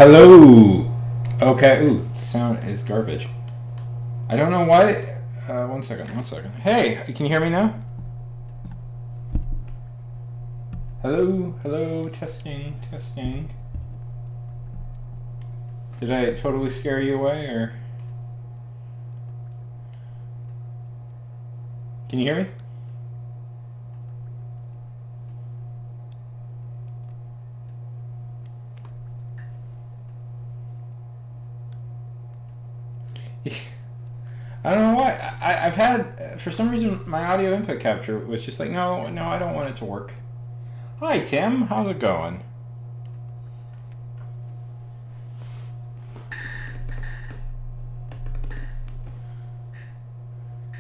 Hello. Okay. Ooh, the sound is garbage. I don't know why. One second. One second. Hey, can you hear me now? Hello. Hello. Testing. Testing. Did I totally scare you away, or can you hear me? I don't know why. I've had, for some reason, my audio input capture was just like, no, no, I don't want it to work. Hi, Tim. How's it going?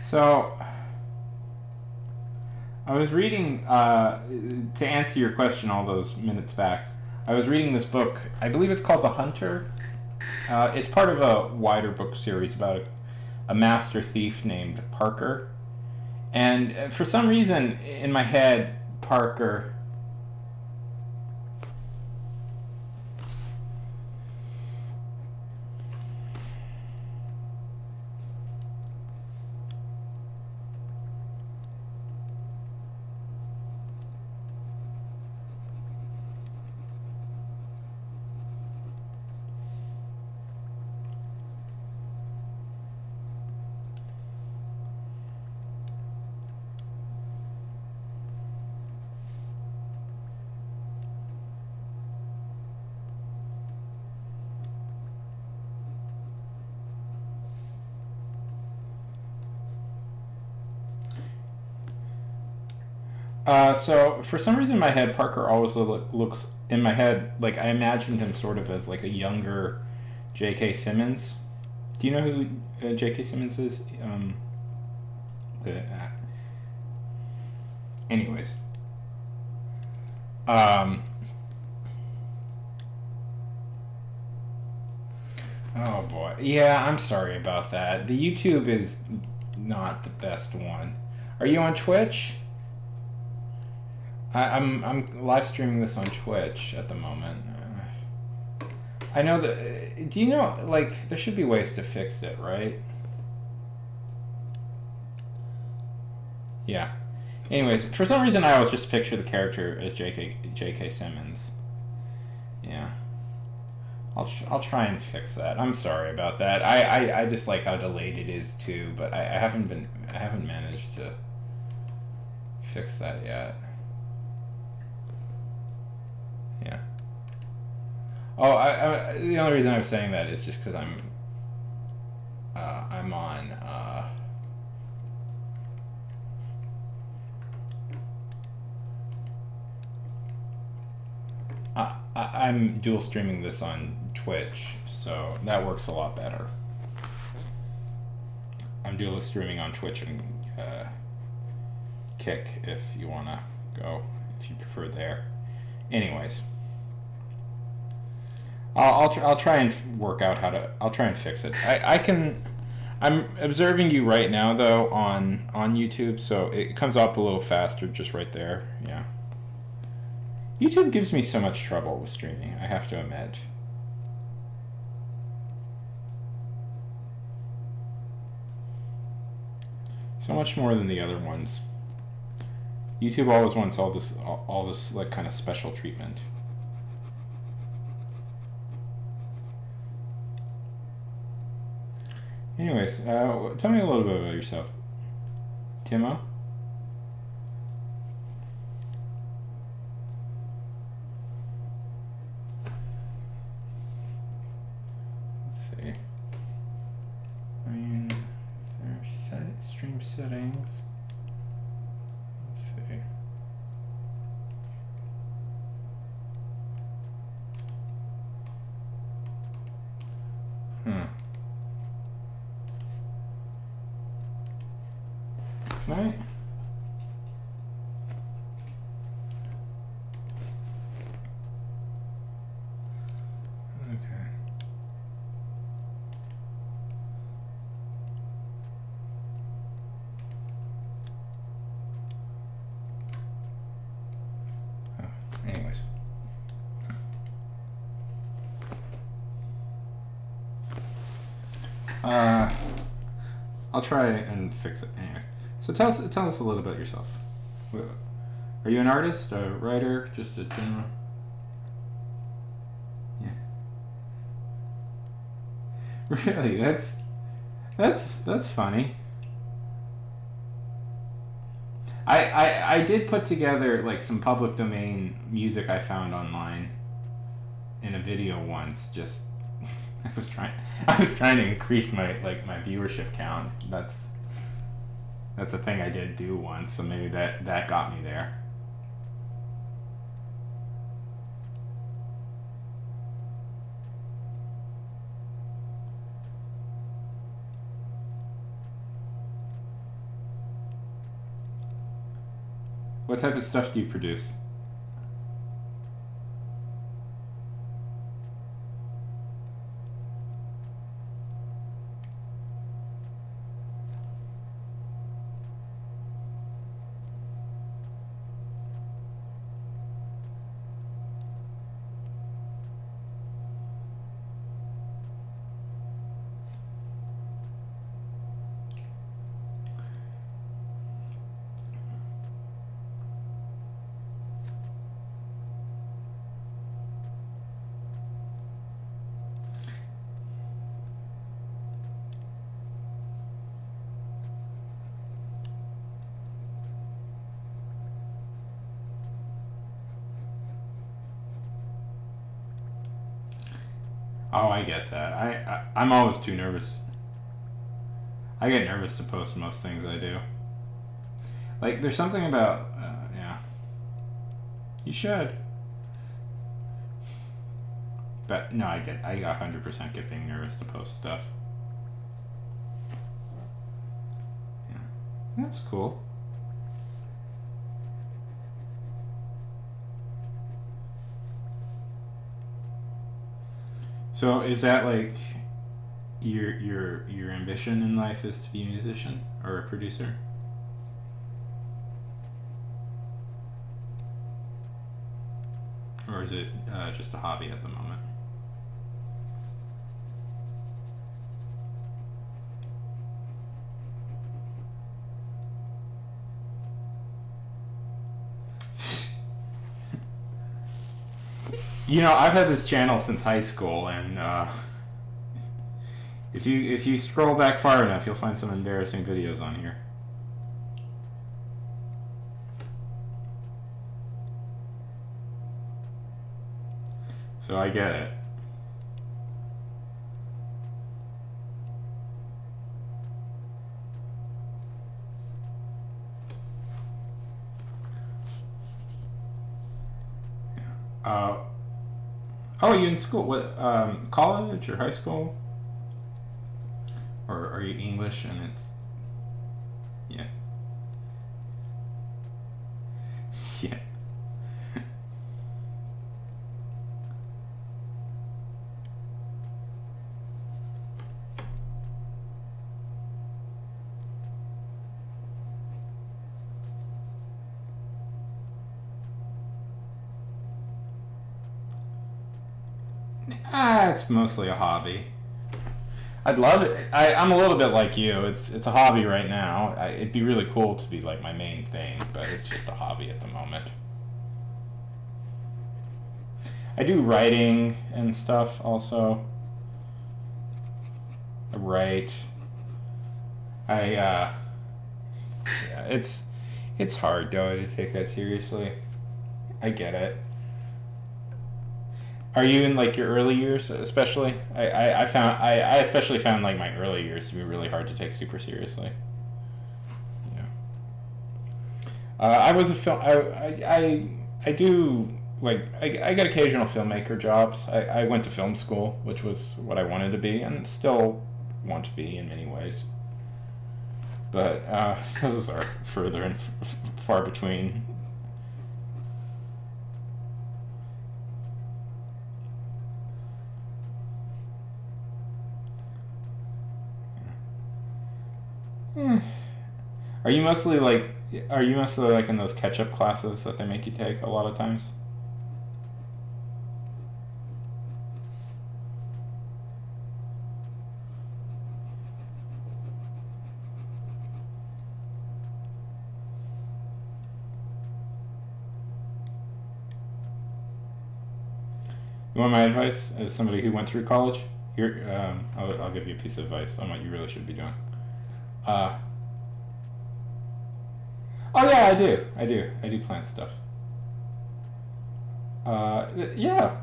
So, I was reading, to answer your question all those minutes back, I was reading this book. I believe it's called The Hunter. It's part of a wider book series about a master thief named Parker. And for some reason, in my head, Parker. So for some reason in my head, Parker always looks in my head like I imagined him sort of as like a younger J.K. Simmons. Do you know who J.K. Simmons is? Anyways, um, oh boy, yeah, I'm sorry about that. The YouTube is not the best one. Are you on Twitch? I'm live streaming this on Twitch at the moment. I know that. Do you know, like, there should be ways to fix it, right? Yeah. Anyways, for some reason I always just picture the character as J.K. Simmons. Yeah. I'll try and fix that. I'm sorry about that. I just like how delayed it is too, but I haven't managed to fix that yet. Yeah. Oh, the only reason I'm saying that is just because I'm on. I'm dual streaming this on Twitch, so that works a lot better. I'm dual streaming on Twitch and Kick if you wanna go, if you prefer there. Anyways. I'll try and work out how to. I'll try and fix it. I can. I'm observing you right now though on YouTube, so it comes up a little faster just right there. Yeah. YouTube gives me so much trouble with streaming. I have to admit. So much more than the other ones. YouTube always wants all this like kind of special treatment. Anyways, tell me a little bit about yourself, Timo. Let's see. I mean, is there stream settings? Let's see. Hmm. Right. Okay. Oh, anyways. Uh, I'll try and fix it. Anyways, so tell us a little about yourself. Are you an artist, a writer, just a general? Yeah. Really, that's funny. I did put together like some public domain music I found online in a video once. Just I was trying to increase my my viewership count. That's a thing I did do once, so maybe that got me there. What type of stuff do you produce? Oh, I get that. I'm always too nervous. I get nervous to post most things I do. Like, there's something about yeah. You should. But no, I 100% get being nervous to post stuff. Yeah, that's cool. So is that like your ambition in life is to be a musician or a producer? Or is it just a hobby at the moment? You know, I've had this channel since high school, and if you scroll back far enough, you'll find some embarrassing videos on here. So I get it. Uh, oh, are you in school? What, college or high school? Or are you English and it's, yeah. Yeah. It's mostly a hobby. I'd love it. I'm a little bit like you. It's a hobby right now. It'd be really cool to be like my main thing, but it's just a hobby at the moment. I do writing and stuff also. I write. Yeah, it's hard though to take that seriously. I get it. Are you in like your early years, especially? I especially found like my early years to be really hard to take super seriously. Yeah. I was a film. I do like I get occasional filmmaker jobs. I went to film school, which was what I wanted to be, and still want to be in many ways. But those are further and far between. Hmm. Are you mostly like are you mostly like in those catch-up classes that they make you take a lot of times? You want my advice as somebody who went through college? Here, I'll give you a piece of advice on what you really should be doing. Uh, oh yeah, I do plant stuff. Yeah.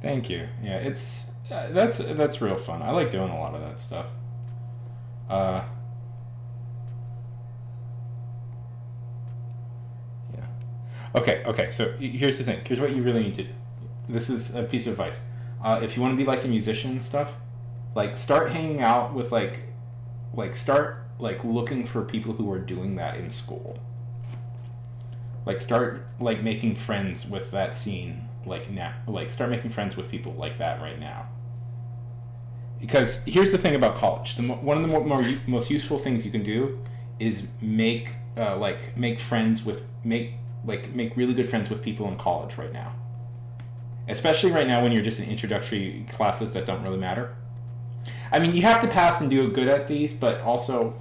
Thank you. Yeah, that's real fun. I like doing a lot of that stuff. Uh, yeah. Okay. So here's the thing. Here's what you really need to do. This is a piece of advice. If you want to be like a musician and stuff, like start hanging out with start like looking for people who are doing that in school. Like start like making friends with that scene like now. Like start making friends with people like that right now. Because here's the thing about college. One of the most useful things you can do is make friends with make really good friends with people in college right now. Especially right now when you're just in introductory classes that don't really matter. I mean, you have to pass and do good at these, but also,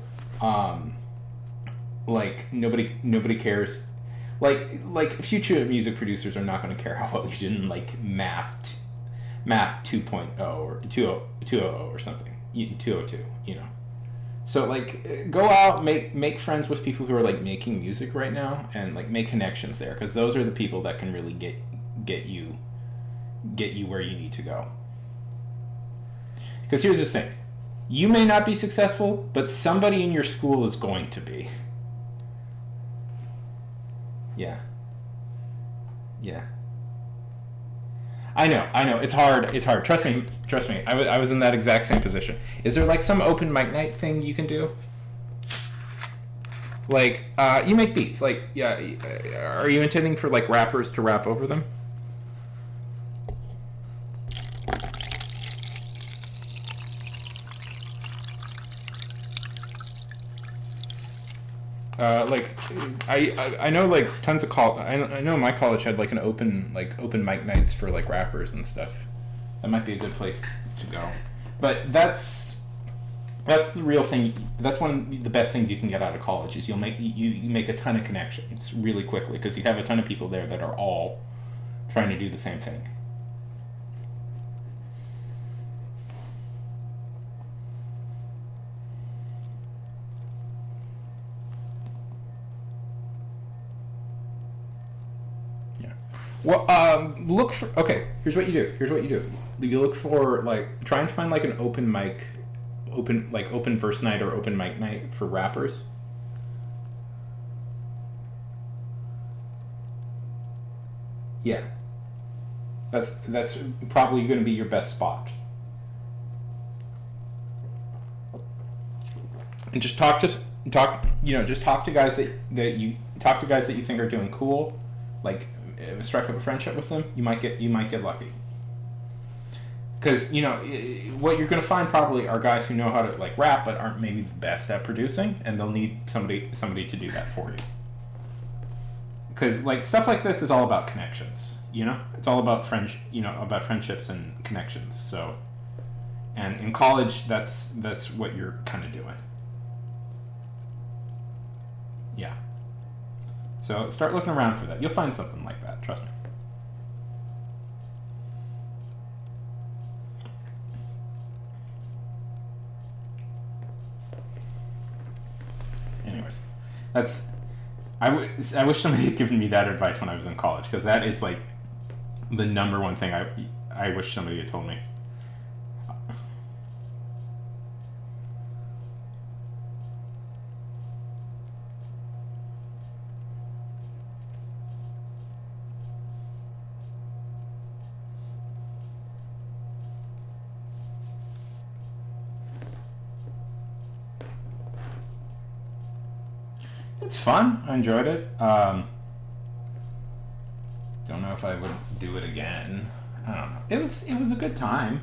nobody cares. Like future music producers are not going to care how well you did in like math 2.0 or 200 or something 202. So like go out, make friends with people who are like making music right now, and like make connections there, because those are the people that can really get you where you need to go. Because here's the thing, you may not be successful, but somebody in your school is going to be. Yeah. Yeah. I know. It's hard. Trust me. I was in that exact same position. Is there like some open mic night thing you can do? Like, you make beats. Like, yeah. Are you intending for like rappers to rap over them? Like I know like tons of I know my college had like an open mic nights for like rappers and stuff. That might be a good place to go. But that's the real thing. That's one of the best things you can get out of college is you make a ton of connections really quickly, because you have a ton of people there that are all trying to do the same thing. Yeah. Well, look for. Okay, here's what you do. You look for like try and find like an open verse night or open mic night for rappers. Yeah, that's probably going to be your best spot. And just talk to guys that you think are doing cool, like strike up a friendship with them. You might get lucky. Because what you're going to find probably are guys who know how to like rap but aren't maybe the best at producing, and they'll need somebody to do that for you. Because like stuff like this is all about connections. It's all about about friendships and connections. So, and in college, that's what you're kind of doing. Yeah. So start looking around for that. You'll find something like that. Trust me. Anyways, that's I wish somebody had given me that advice when I was in college, because that is like the number one thing I wish somebody had told me. It's fun. I enjoyed it. Don't know if I would do it again. I don't know. It was a good time.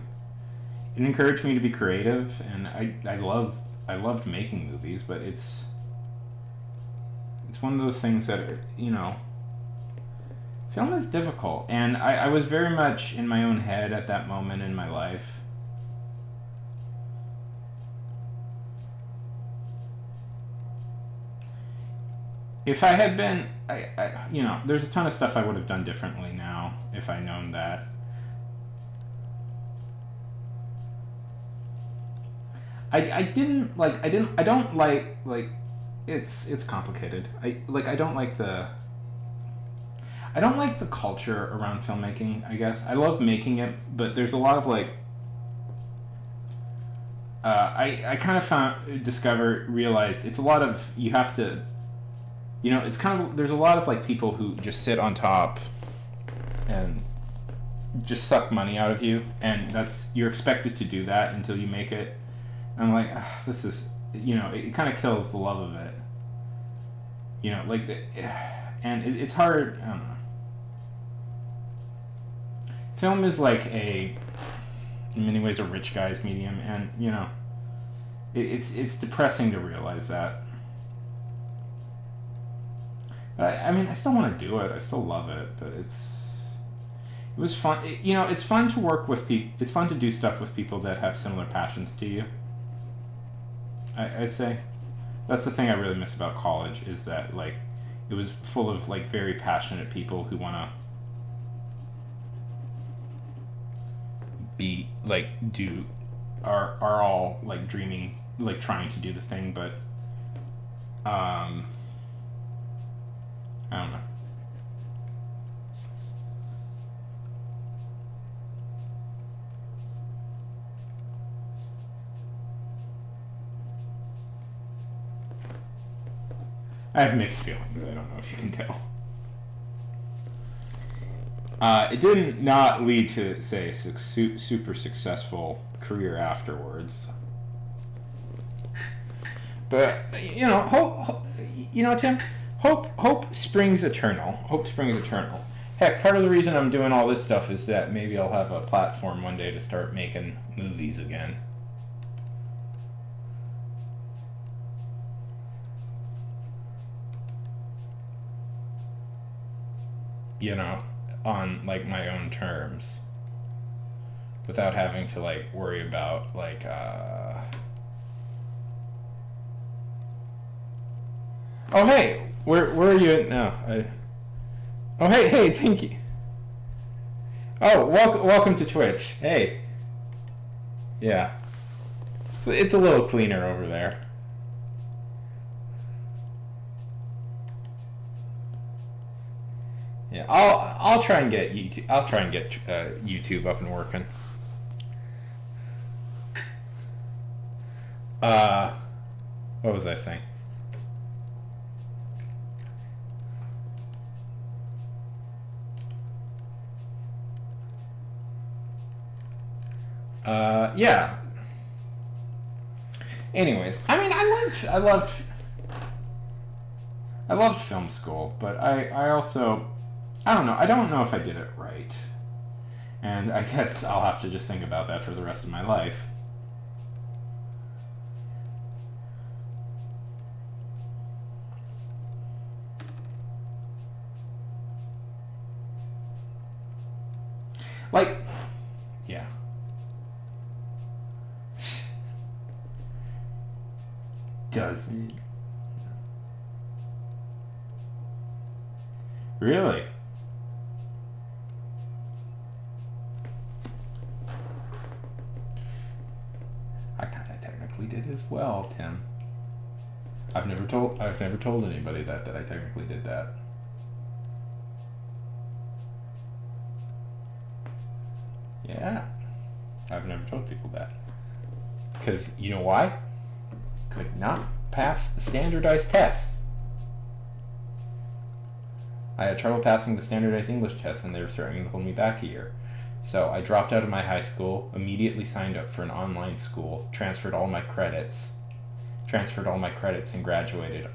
It encouraged me to be creative, and I loved making movies, but it's one of those things that film is difficult, and I was very much in my own head at that moment in my life. if I had been, there's a ton of stuff I would have done differently now if I known that. I didn't like, I don't like, it's complicated. I don't like the culture around filmmaking, I guess. I love making it, but there's a lot of like, I kind of realized it's a lot of, you have to, it's kind of, there's a lot of like people who just sit on top and just suck money out of you, and you're expected to do that until you make it. And I'm like, this is, it kind of kills the love of it. And it's hard, I don't know. Film is like in many ways, a rich guy's medium, and it's depressing to realize that. But I still want to do it. I still love it, but it was fun. It's fun to work with people. It's fun to do stuff with people that have similar passions to you. I'd say that's the thing I really miss about college, is that like it was full of like very passionate people who want to be like are all like dreaming, like trying to do the thing, but I don't know. I have mixed feelings. I don't know if you can tell. It did not lead to, say, a super successful career afterwards. But Tim, hope springs eternal. Hope springs eternal. Heck, part of the reason I'm doing all this stuff is that maybe I'll have a platform one day to start making movies again. On like my own terms, without having to like worry about like oh hey, where are you at now? Oh hey, thank you. Oh, welcome to Twitch. Hey. Yeah. So it's a little cleaner over there. Yeah, I'll try and get YouTube. I'll try and get YouTube up and working. What was I saying? Yeah. Anyways, I loved film school, but I also, I don't know. I don't know if I did it right. And I guess I'll have to just think about that for the rest of my life. Like, yeah. Does it? Really? I kind of technically did as well, Tim. I've never told anybody that I technically did that. Yeah. I've never told people that. Because you know why? Could not pass the standardized tests. I had trouble passing the standardized English test, and they were threatening to hold me back a year. So I dropped out of my high school, immediately signed up for an online school, transferred all my credits, and graduated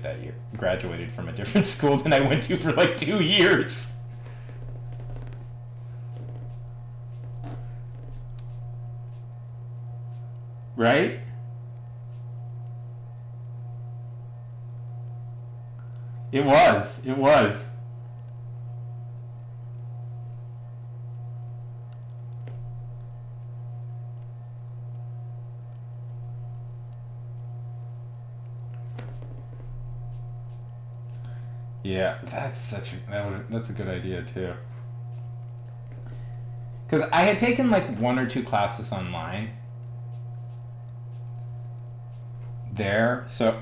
that year. Graduated from a different school than I went to for like 2 years. Right? It was. Yeah, that's a good idea too. Because I had taken like one or two classes online there, so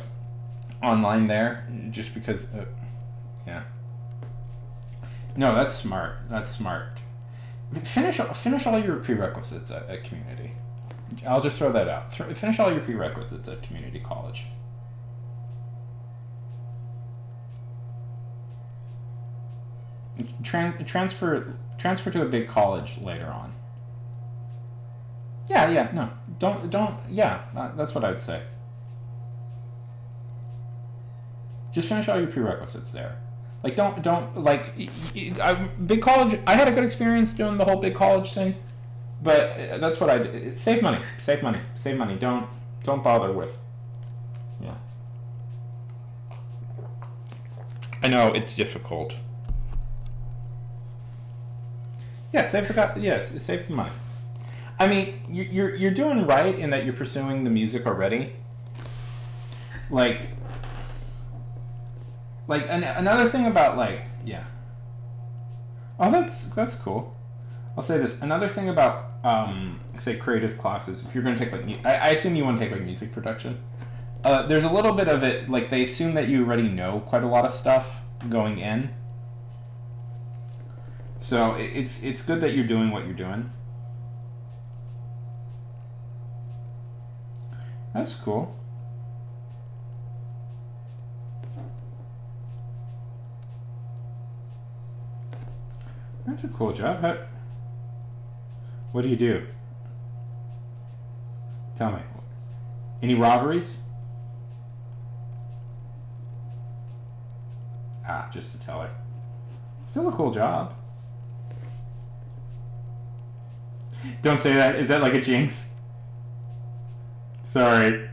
online there, just because, yeah. No, that's smart. That's smart. Finish all your prerequisites at community. I'll just throw that out. Finish all your prerequisites at community college. Transfer to a big college later on. Yeah, no, don't. Yeah, that's what I'd say. Just finish all your prerequisites there. Like, don't like. Big college. I had a good experience doing the whole big college thing, but that's what I did. Save money. Don't bother with. Yeah. I know it's difficult. Yeah, save the money. I mean, you're doing right in that you're pursuing the music already. Like another thing about yeah. Oh, that's cool. I'll say this. Another thing about say creative classes. If you're going to take I assume you want to take like music production. There's a little bit of it like they assume that you already know quite a lot of stuff going in. So it's good that you're doing what you're doing. That's cool. That's a cool job. What do you do? Tell me. Any robberies? Ah, just a teller. Still a cool job. Don't say that. Is that like a jinx? Sorry.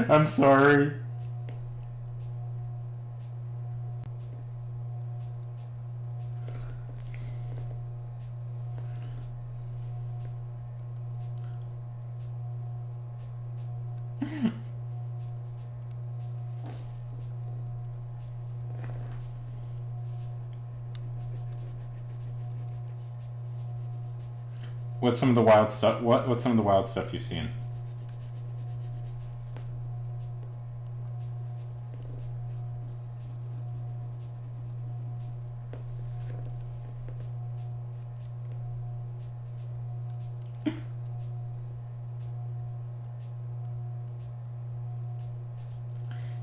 I'm sorry. What's some of the wild stuff? What's some of the wild stuff you've seen?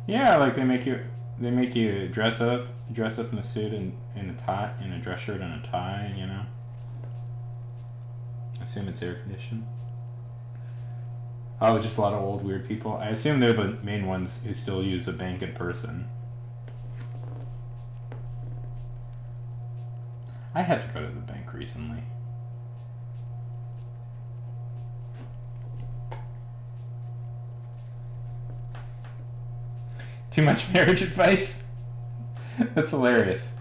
Yeah, like they make you dress up in a suit and in a tie, in a dress shirt and a tie. You know. I assume it's air conditioned. Oh, just a lot of old weird people. I assume they're the main ones who still use a bank in person. I had to go to the bank recently. Too much marriage advice? That's hilarious.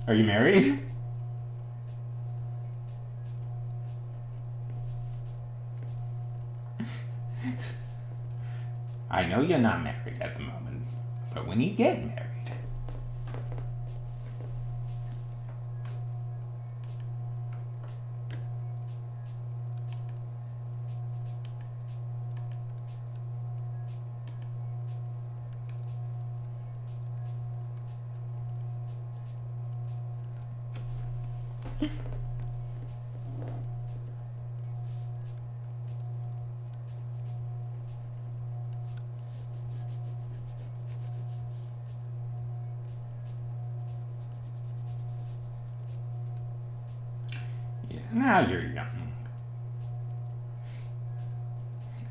Are you married? I know you're not married at the moment, but when you get married... Now you're young.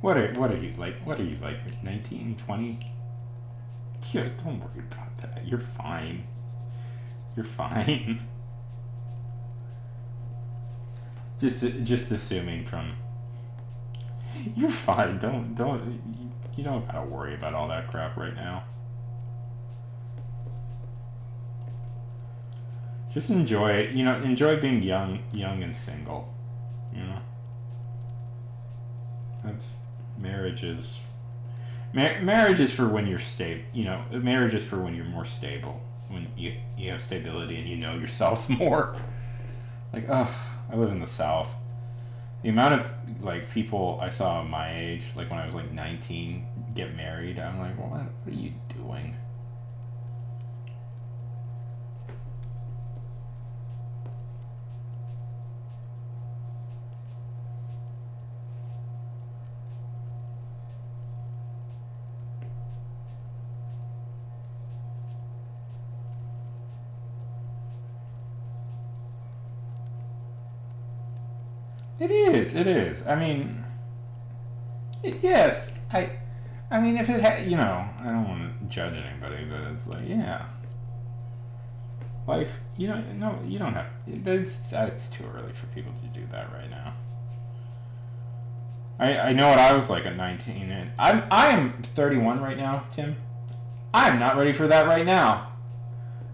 What are you like? What are you like 19, 20? Yeah, don't worry about that. You're fine. You're fine. Just assuming from. You're fine. You don't gotta worry about all that crap right now. Just enjoy it. Enjoy being young and single. You know. That's marriage is marriage is for when you're stable. Marriage is for when you're more stable, when you have stability and you know yourself more. Like, I live in the South. The amount of like people I saw my age, like when I was like 19, get married, I'm like, well, what are you doing? It is. It is. I mean, yes. I mean, if it had, I don't want to judge anybody, but it's like, yeah, life. No, you don't have. It's too early for people to do that right now. I know what I was like at 19, and I am 31 right now, Tim. I'm not ready for that right now.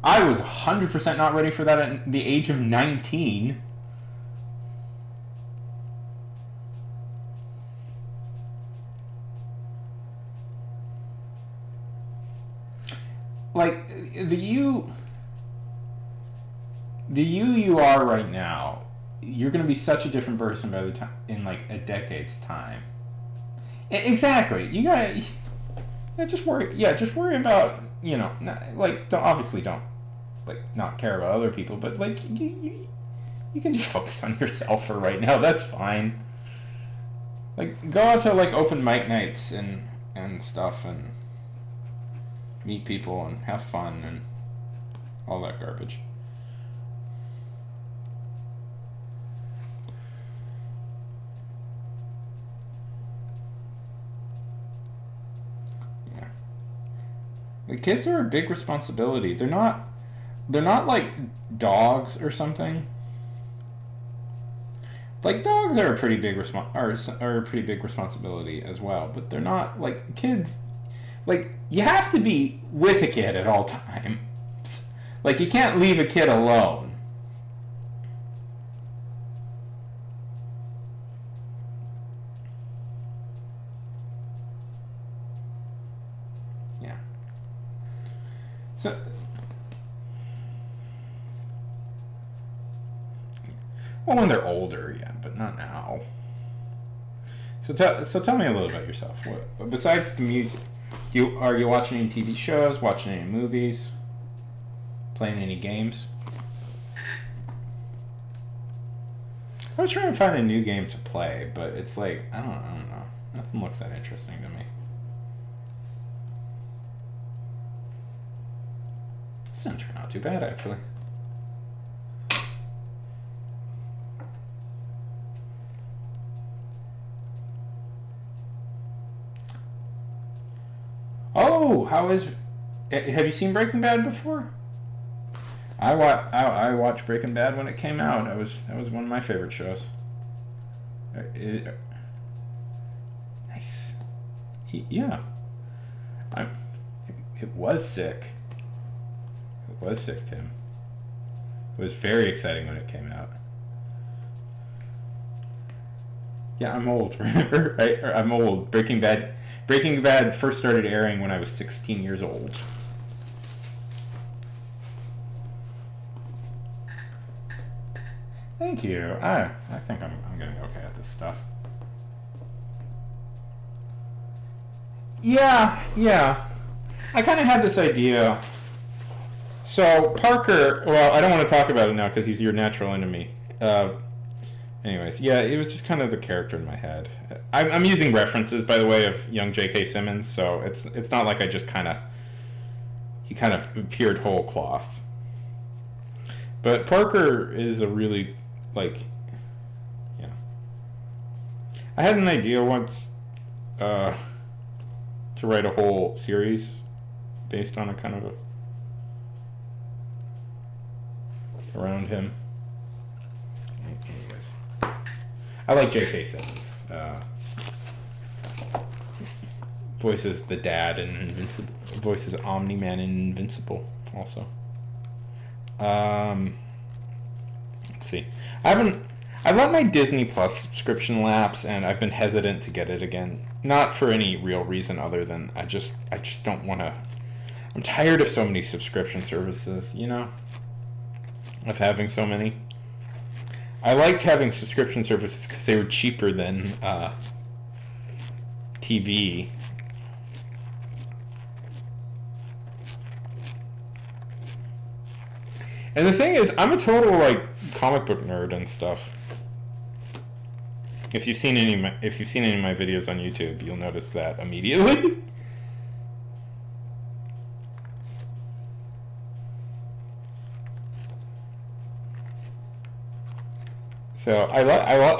I was 100% not ready for that at the age of 19. Like the you are right now, you're going to be such a different person by the time in like a decade's time. Exactly. You got to, yeah, just worry. Yeah, just worry about obviously don't like not care about other people, but like you can just focus on yourself for right now. That's fine. Like go out to like open mic nights and stuff and meet people and have fun and all that garbage. Yeah. The kids are a big responsibility. They're not like dogs or something. Like dogs are a pretty big are a pretty big responsibility as well, but they're not like kids. Like, you have to be with a kid at all times. Like, you can't leave a kid alone. Yeah. So, well, when they're older, yeah, but not now. So tell me a little about yourself. What besides the music? Are you watching any TV shows, watching any movies, playing any games? I was trying to find a new game to play, but it's like, I don't know. Nothing looks that interesting to me. This didn't turn out too bad, actually. Oh, have you seen Breaking Bad before? I watched Breaking Bad when it came out. That was one of my favorite shows. Nice. Yeah. It was sick. It was sick, Tim. It was very exciting when it came out. Yeah, I'm old. Remember? I'm old. Breaking Bad first started airing when I was 16 years old. Thank you. I think I'm getting okay at this stuff. Yeah. I kind of had this idea. So Parker, well, I don't want to talk about it now because he's your natural enemy. Anyways, yeah, it was just kind of the character in my head. I'm using references, by the way, of young J.K. Simmons, so it's not like I just he kind of appeared whole cloth. But Parker is a really, like, yeah. I had an idea once to write a whole series based on a kind of around him. Anyways, I like J.K. Simmons. Voices the dad in Invincible. Voices Omni-Man in Invincible also. Let's see. I I let my Disney Plus subscription lapse, and I've been hesitant to get it again. Not for any real reason other than I just don't want to. I'm tired of so many subscription services, you know? Of having so many. I liked having subscription services because they were cheaper than TV. And the thing is, I'm a total like comic book nerd and stuff. If you've seen any of my videos on YouTube, you'll notice that immediately. So I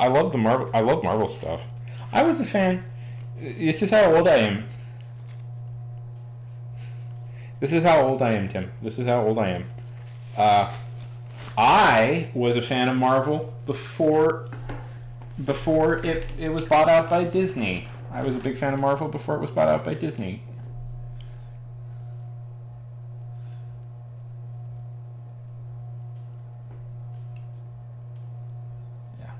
love Marvel stuff. I was a fan. This is how old I am. This is how old I am, Tim. This is how old I am. I was a fan of Marvel before it was bought out by Disney. I was a big fan of Marvel before it was bought out by Disney. Yeah.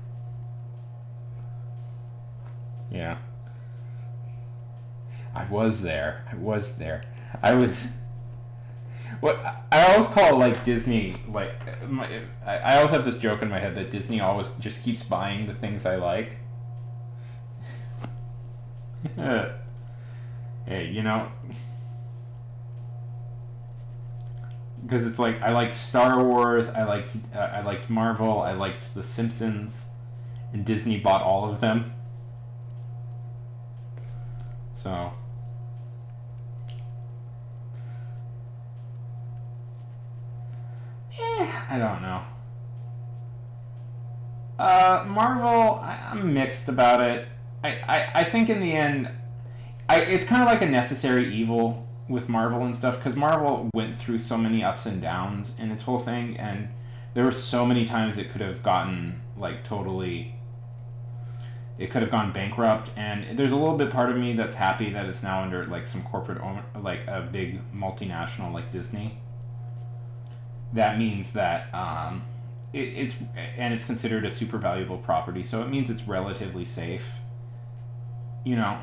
Yeah. I was there. I was. What I always call like Disney, like I always have this joke in my head that Disney always just keeps buying the things I like. Hey, you know, because it's like I liked Star Wars, I liked Marvel, I liked The Simpsons, and Disney bought all of them. So. I don't know. Marvel, I'm mixed about it. I think in the end, it's kind of like a necessary evil with Marvel and stuff, because Marvel went through so many ups and downs in its whole thing, and there were so many times it could have gotten, like, totally... It could have gone bankrupt, and there's a little bit part of me that's happy that it's now under, like, some corporate, like, a big multinational like Disney. That means that it's considered a super valuable property, so it means it's relatively safe. You know,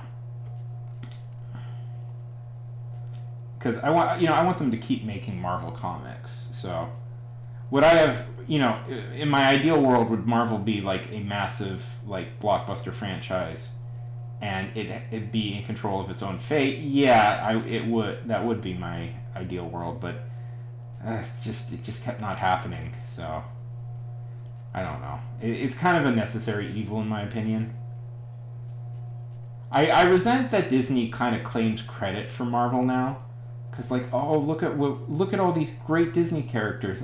because I want them to keep making Marvel comics. So, would I have, in my ideal world, would Marvel be like a massive like blockbuster franchise, and it be in control of its own fate? Yeah, it would. That would be my ideal world, but. It just kept not happening, so I don't know. It's kind of a necessary evil in my opinion. I resent that Disney kind of claims credit for Marvel now, because like, oh, look at all these great Disney characters,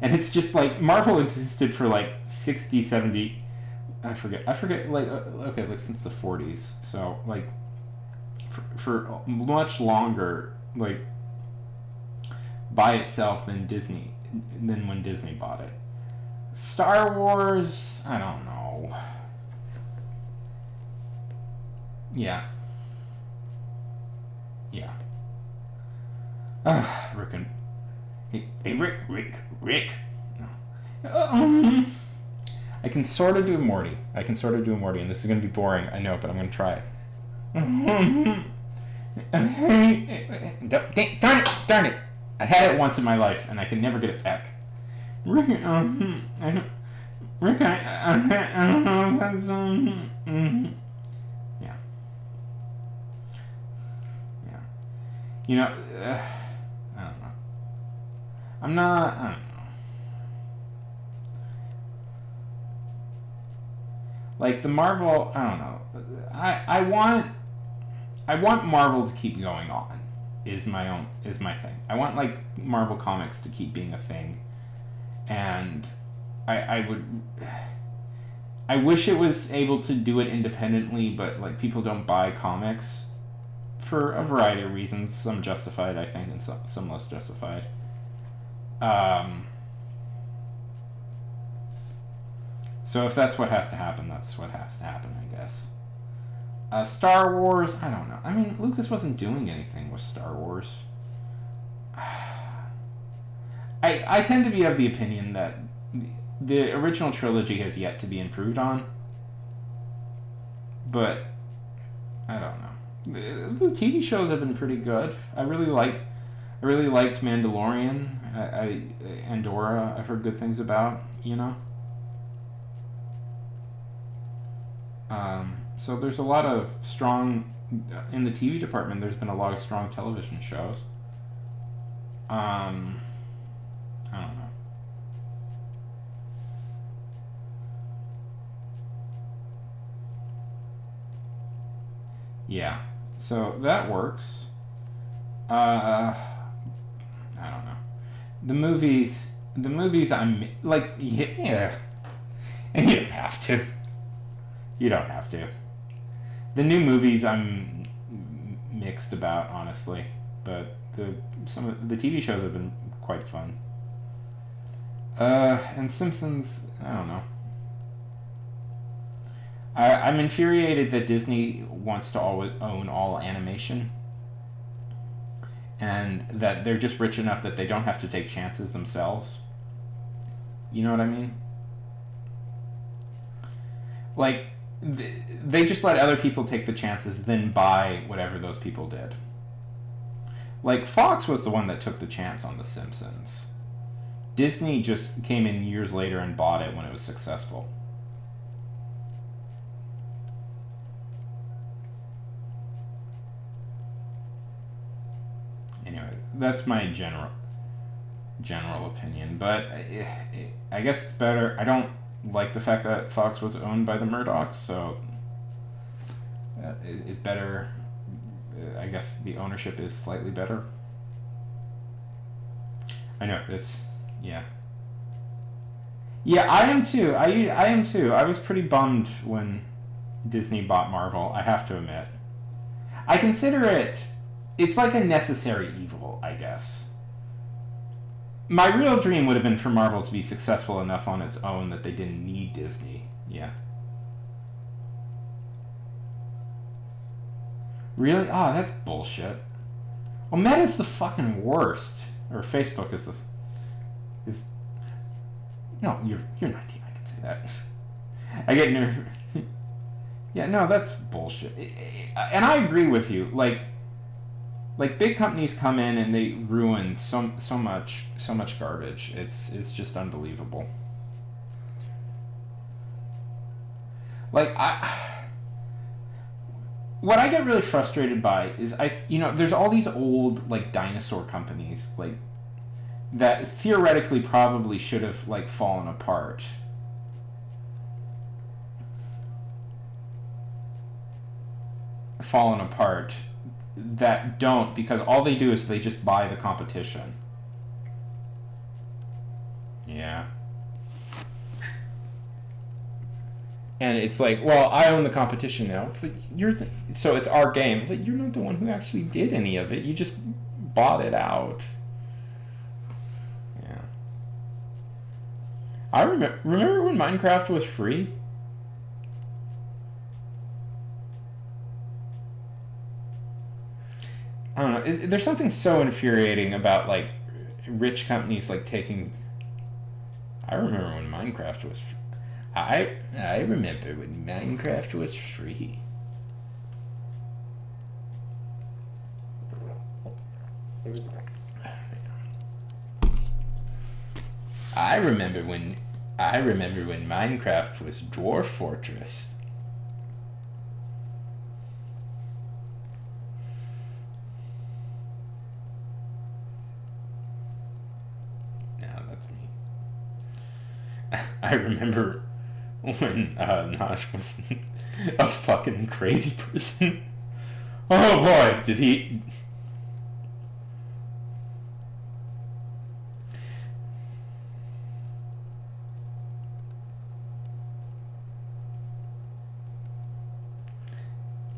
and it's just like Marvel existed for like 60, 70, I forget like okay, like since the 40s, so like for much longer, like by itself than when Disney bought it. Star Wars, I don't know. Yeah. Rick and... Hey, Rick. No. I can sort of do Morty, and this is going to be boring, I know, but I'm going to try. Darn it! I had it once in my life, and I can never get it back. Rick, I don't know if that's, yeah. I don't know. I don't know. Like, the Marvel, I don't know. I want Marvel to keep going on. Is my thing. I want like Marvel Comics to keep being a thing, and I wish it was able to do it independently, but like people don't buy comics for a variety of reasons. Some justified, I think, and some less justified. So if that's what has to happen, that's what has to happen, I guess. Star Wars, I don't know. I mean, Lucas wasn't doing anything with Star Wars. I tend to be of the opinion that the original trilogy has yet to be improved on, but I don't know. The TV shows have been pretty good. I really liked Mandalorian. Andorra, I've heard good things about, you know. So there's a lot of strong in the TV department. There's been a lot of strong television shows. I don't know. Yeah, so that works. I don't know. The movies I'm like, yeah, and you don't have to. You don't have to. The new movies I'm mixed about, honestly, but some of the TV shows have been quite fun. And Simpsons, I don't know. I'm infuriated that Disney wants to always own all animation, and that they're just rich enough that they don't have to take chances themselves. You know what I mean? Like, they just let other people take the chances, then buy whatever those people did. Like, Fox was the one that took the chance on The Simpsons. Disney just came in years later and bought it when it was successful. Anyway, that's my general opinion, but I guess it's better. I don't like the fact that Fox was owned by the Murdochs, so it's better. I guess the ownership is slightly better. I know, yeah. Yeah, I am too. I am too. I was pretty bummed when Disney bought Marvel, I have to admit. I consider it's like a necessary evil, I guess. My real dream would have been for Marvel to be successful enough on its own that they didn't need Disney. Yeah. Really? Oh, that's bullshit. Well, Meta's the fucking worst. Or Facebook is no, you're 19, I can say that. I get nervous. Yeah, no, that's bullshit. And I agree with you. Like big companies come in and they ruin so much garbage. It's just unbelievable. Like what I get really frustrated by is there's all these old like dinosaur companies like that theoretically probably should have like fallen apart. That don't, because all they do is they just buy the competition. Yeah. And it's like, well, I own the competition now, but so it's our game, but you're not the one who actually did any of it. You just bought it out. Yeah. I remember when Minecraft was free? I don't know. There's something so infuriating about like rich companies like taking. I remember when Minecraft was. I remember when Minecraft was free. I remember when Minecraft was Dwarf Fortress. I remember when Nosh was a fucking crazy person. Oh boy, did he...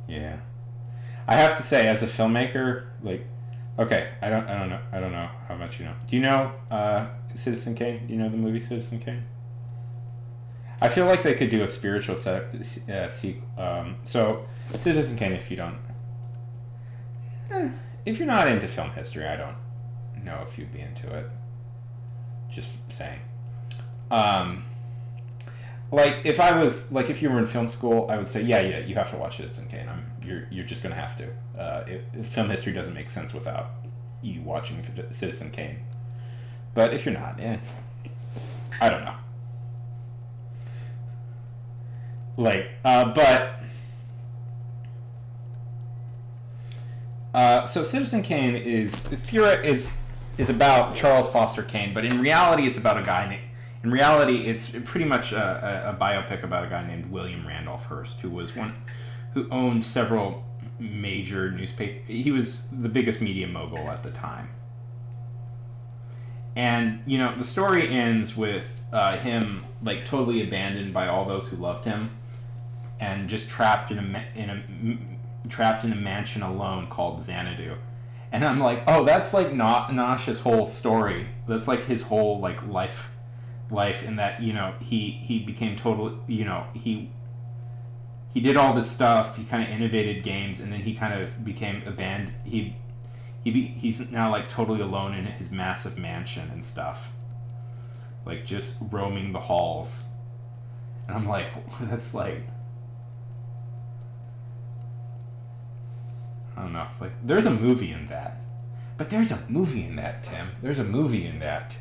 Yeah. I have to say, as a filmmaker, like, okay, I don't know how much you know. Do you know Citizen Kane? Do you know the movie Citizen Kane? I feel like they could do a spiritual sequel. So, Citizen Kane, if you don't... if you're not into film history, I don't know if you'd be into it. Just saying. Like if you were in film school, I would say yeah, you have to watch Citizen Kane. You're just gonna have to. Film history doesn't make sense without you watching Citizen Kane. But if you're not, I don't know. So Citizen Kane is about Charles Foster Kane, but in reality, it's about a guy named. In reality, it's pretty much a biopic about a guy named William Randolph Hearst, who owned several major newspaper. He was the biggest media mogul at the time. And the story ends with him like totally abandoned by all those who loved him, and just trapped in a mansion alone called Xanadu. And I'm like, oh, that's like not Nosh's whole story. That's like his whole like life in that he became total he did all this stuff. He kind of innovated games, and then he kind of became abandoned. He's now like totally alone in his massive mansion and stuff, like just roaming the halls. And I'm like, that's like, I don't know, like there's a movie in that. But there's a movie in that, Tim. There's a movie in that.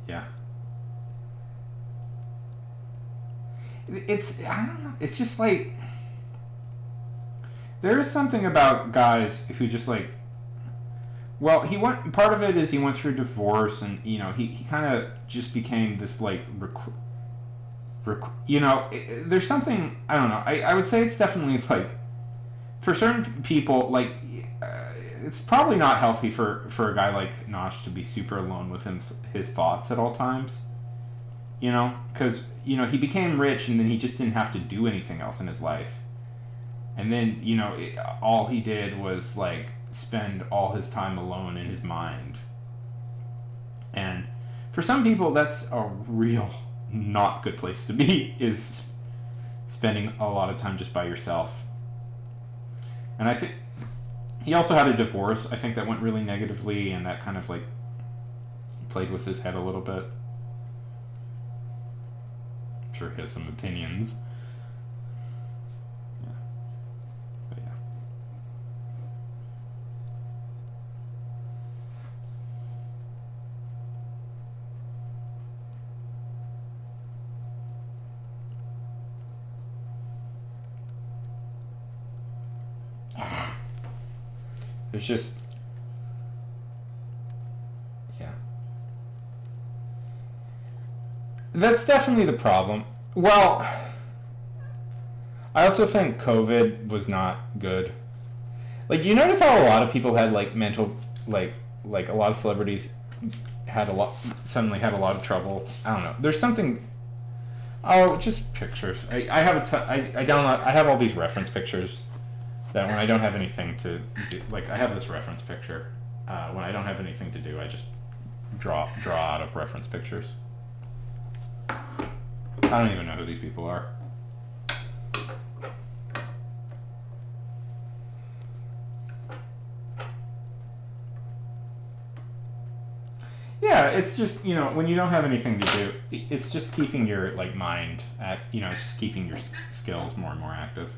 Yeah. I don't know. It's just like there is something about guys who just like. Well, part of it is he went through divorce, and he kind of just became this like there's something, I don't know. I would say it's definitely like for certain people like it's probably not healthy for a guy like Nosh to be super alone with his thoughts at all times. Because he became rich, and then he just didn't have to do anything else in his life. And then all he did was like spend all his time alone in his mind. And for some people, that's a real not good place to be, is spending a lot of time just by yourself. And I think he also had a divorce, I think, that went really negatively, and that kind of like played with his head a little bit. I'm sure he has some opinions. Yeah. But yeah. There's just, yeah. That's definitely the problem. Well, I also think COVID was not good. Like, you notice how a lot of people had like mental, like a lot of celebrities suddenly had a lot of trouble. I don't know. There's something. Oh, just pictures. I have all these reference pictures that when I don't have anything to do, like I have this reference picture. When I don't have anything to do, I just draw out of reference pictures. I don't even know who these people are. Yeah, it's just, when you don't have anything to do, it's just keeping your like mind at, it's just keeping your skills more and more active.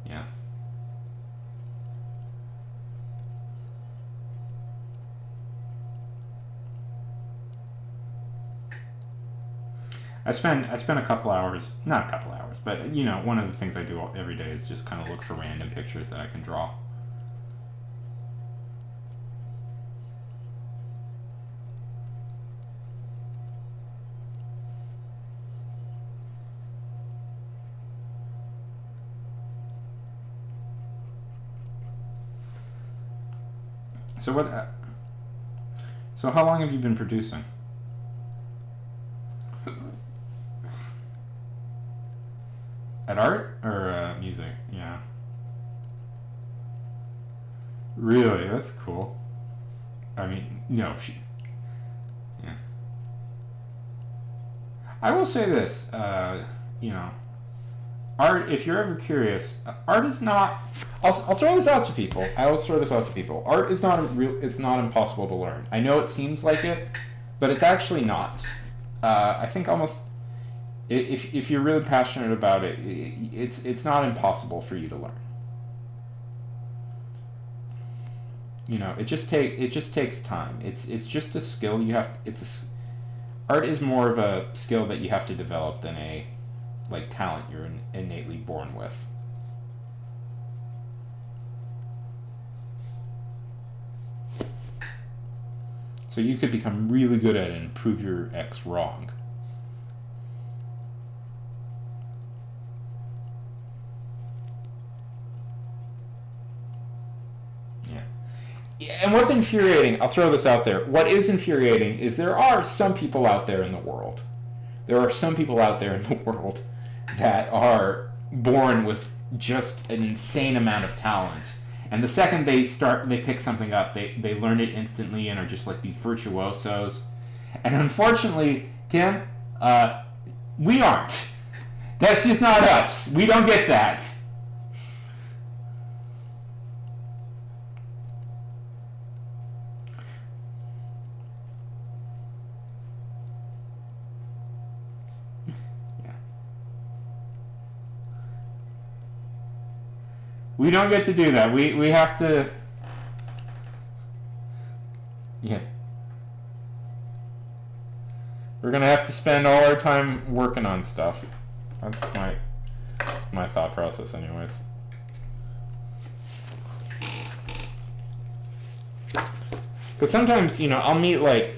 Yeah. I spend a couple hours, not a couple hours, but one of the things I do every day is just kind of look for random pictures that I can draw. So how long have you been producing? At art or music? Yeah. Really, that's cool. I mean, no. Yeah. I will say this. art, if you're ever curious, art is not. I'll throw this out to people. I always throw this out to people. Art is not it's not impossible to learn. I know it seems like it, but it's actually not. I think almost if you're really passionate about it, it's not impossible for you to learn. You know, it just takes time. It's just a skill you have. Art is more of a skill that you have to develop than a like talent you're innately born with. So you could become really good at it and prove your ex wrong. And what's infuriating, I'll throw this out there. What is infuriating is there are some people out there in the world. There are some people out there in the world that are born with just an insane amount of talent. And the second they pick something up, they learn it instantly and are just like these virtuosos. And unfortunately, Tim, we aren't. That's just not us. We don't get that. We don't get to do that. We have to... Yeah. We're going to have to spend all our time working on stuff. That's my thought process anyways. Because sometimes, you know, I'll meet like...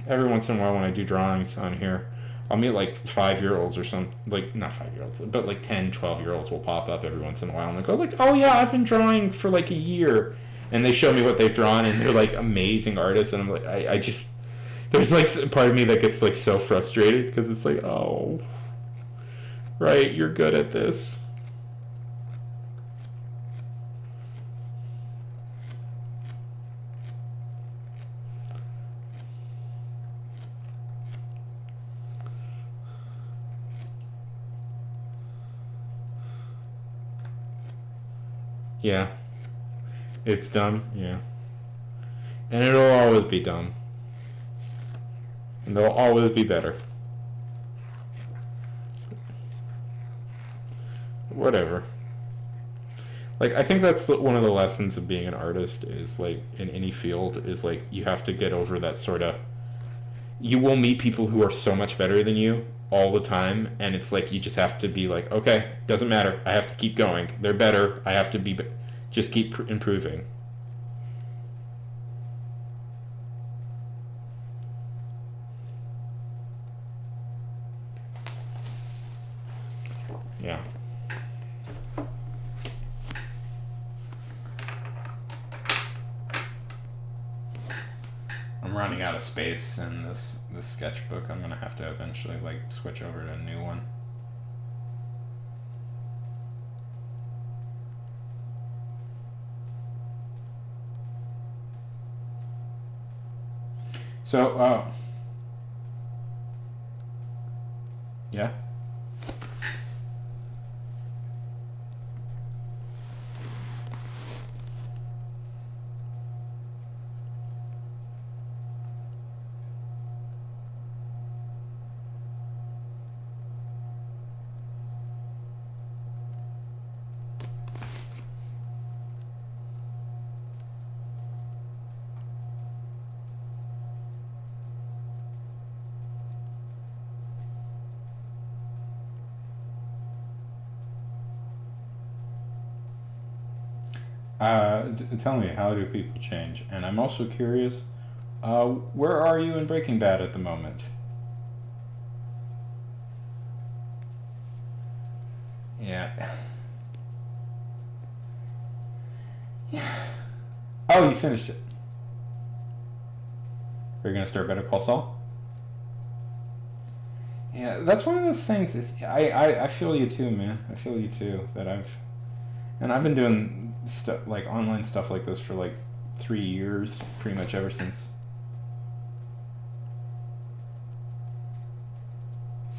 Every once in a while when I do drawings on here, I'll meet like 5-year-olds or something, like, not 5-year-olds, but like 10, 12-year-olds will pop up every once in a while and they'll go, oh yeah, I've been drawing for like a year. And they show me what they've drawn and they're like amazing artists. And I'm like, I just, there's like a part of me that gets like so frustrated because it's like, oh, right, you're good at this. Yeah. It's dumb, yeah. And it'll always be dumb. And they'll always be better. Whatever. Like, I think that's one of the lessons of being an artist is, like, in any field, is, like, you have to get over that sort of... You will meet people who are so much better than you all the time, and it's like you just have to be like, okay, doesn't matter, I have to keep going. They're better, I have to be... Just keep improving. Yeah. I'm running out of space in this sketchbook. I'm gonna have to eventually like switch over to a new one. So, yeah. Tell me, how do people change? And I'm also curious, where are you in Breaking Bad at the moment? Yeah. Yeah. Oh, you finished it. Are you gonna start Better Call Saul? Yeah, that's one of those things. I feel you too, man. I feel you too. I've been doing stuff like online stuff like this for like 3 years, pretty much ever since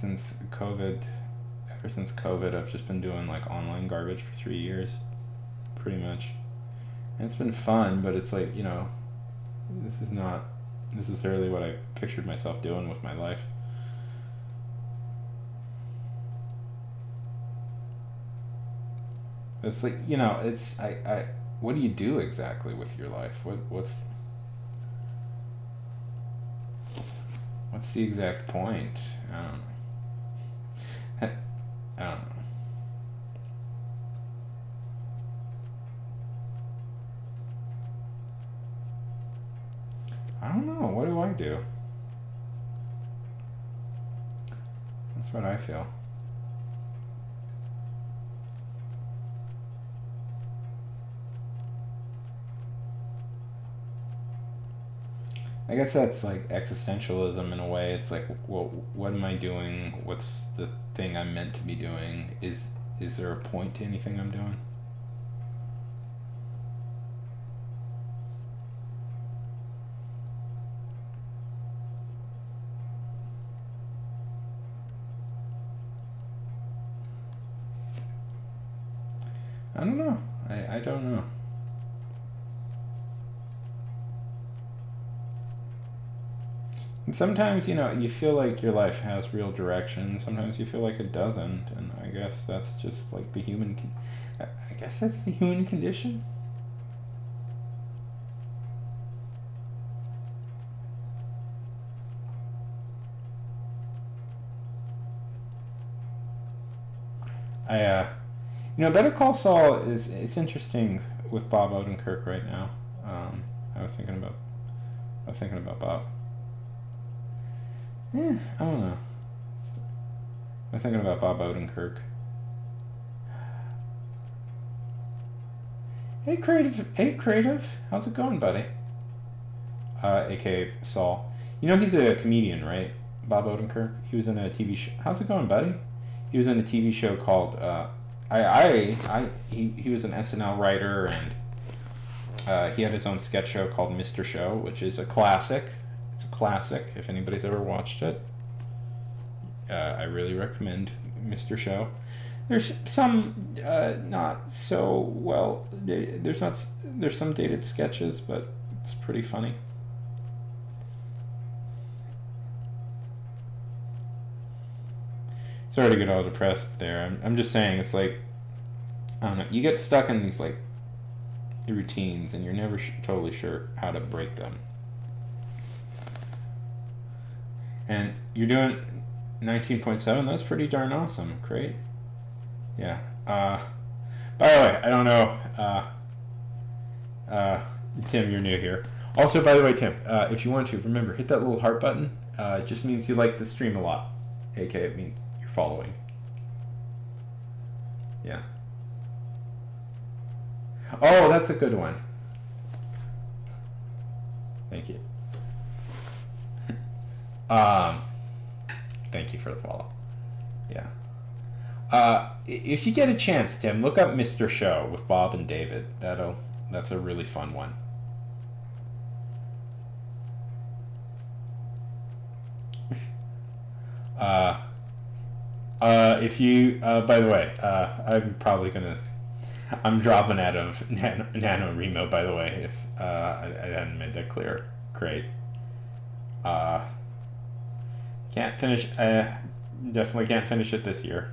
COVID Ever since COVID, I've just been doing like online garbage for 3 years, pretty much. And it's been fun, but it's like, this is not necessarily what I pictured myself doing with my life. It's like, what do you do exactly with your life? What's the exact point? I don't know. I don't know. I don't know. What do I do? That's what I feel. I guess that's like existentialism in a way. It's like, well, what am I doing? What's the thing I'm meant to be doing? Is there a point to anything I'm doing? I don't know. I don't know. And sometimes, you feel like your life has real direction. Sometimes you feel like it doesn't. And I guess that's just like the human... I guess that's the human condition. Better Call Saul it's interesting with Bob Odenkirk right now. I was thinking about Bob. I don't know. I'm thinking about Bob Odenkirk. Hey, creative. How's it going, buddy? AKA Saul. He's a comedian, right? Bob Odenkirk. He was in a TV show. How's it going, buddy? He was in a TV show called. He was an SNL writer, and he had his own sketch show called Mr. Show, which is a classic. It's a classic. If anybody's ever watched it, I really recommend Mr. Show. There's some not so well. There's some dated sketches, but it's pretty funny. Sorry to get all depressed there. I'm just saying, it's like, I don't know. You get stuck in these like routines, and you're never totally sure how to break them. And you're doing 19.7. That's pretty darn awesome. Great. Yeah. By the way, I don't know. Tim, you're new here. Also, by the way, Tim, if you want to, remember, hit that little heart button. It just means you like the stream a lot. AK, it means you're following. Yeah. Oh, that's a good one. Thank you. Thank you for the follow. Yeah. If you get a chance, Tim, look up Mr. Show with Bob and David. That's a really fun one. If you, by the way, I'm dropping out of NaNoWriMo, by the way, if I hadn't made that clear. Great. Can't finish, definitely can't finish it this year.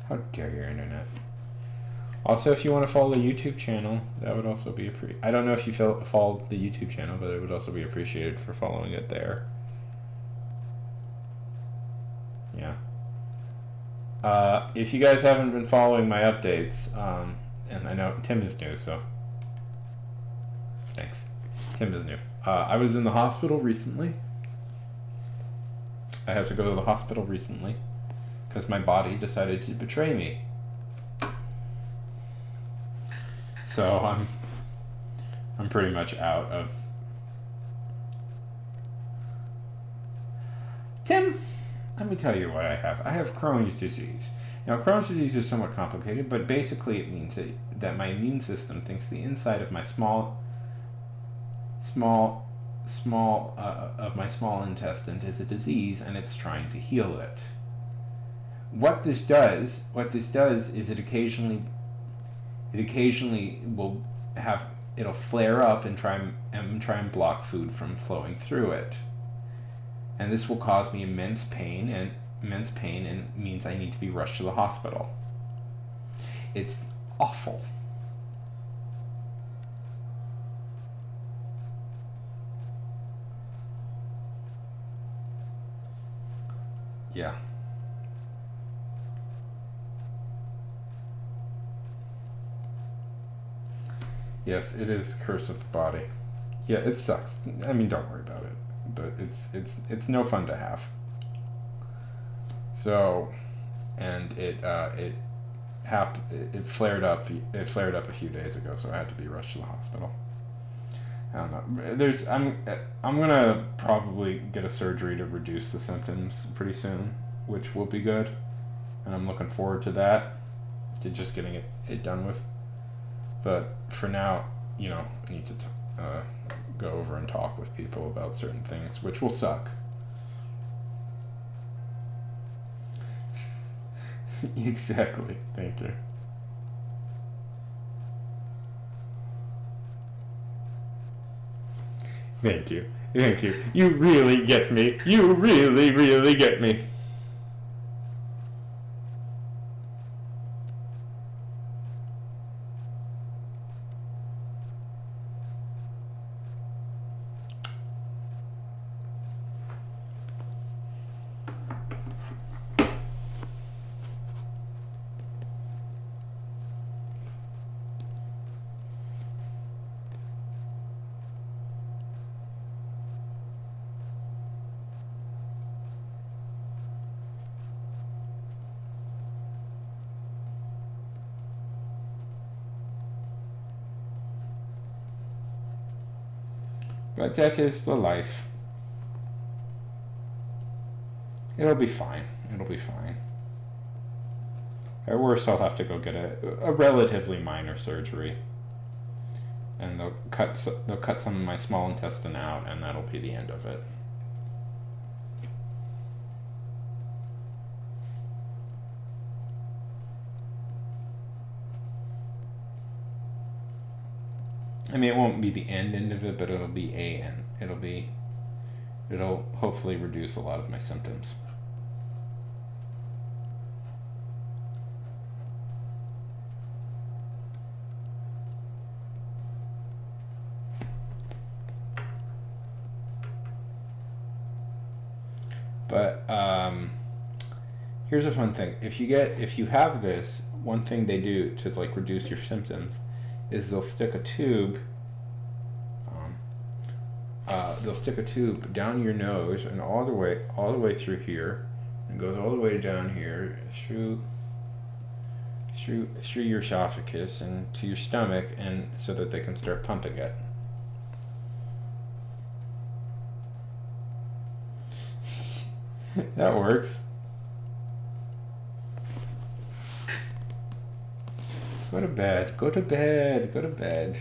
How dare your internet. Also, if you want to follow the YouTube channel, that would also be I don't know if you followed the YouTube channel, but it would also be appreciated for following it there. Yeah. If you guys haven't been following my updates, and I know Tim is new, so thanks. Tim is new. I was in the hospital recently. I had to go to the hospital recently because my body decided to betray me. So I'm pretty much out of. Tim, let me tell you what I have. I have Crohn's disease. Now, Crohn's disease is somewhat complicated, but basically it means that my immune system thinks the inside of my small intestine is a disease, and it's trying to heal it. What this does is it occasionally will it'll flare up and try and block food from flowing through it, and this will cause me immense pain and means I need to be rushed to the hospital. It's awful. Yeah. Yes, it is curse of the body. Yeah, it sucks. I mean, don't worry about it, but it's no fun to have. So, and it flared up. It flared up a few days ago, so I had to be rushed to the hospital. I don't know. I'm gonna probably get a surgery to reduce the symptoms pretty soon, which will be good, and I'm looking forward to that. To just getting it done with. But for now, I need to go over and talk with people about certain things, which will suck. Exactly. Thank you. Thank you. Thank you. You really get me. You really, really get me. But that is the life. It'll be fine. It'll be fine. At worst, I'll have to go get a relatively minor surgery, and they'll cut some of my small intestine out, and that'll be the end of it. I mean, it won't be the end of it, but it'll be a end. It'll hopefully reduce a lot of my symptoms. But here's a fun thing. If you have this, one thing they do to reduce your symptoms is they'll stick a tube. They'll stick a tube down your nose and all the way through here, and goes all the way down here through your esophagus and to your stomach, and so that they can start pumping it. That works. Go to bed. Go to bed. Go to bed.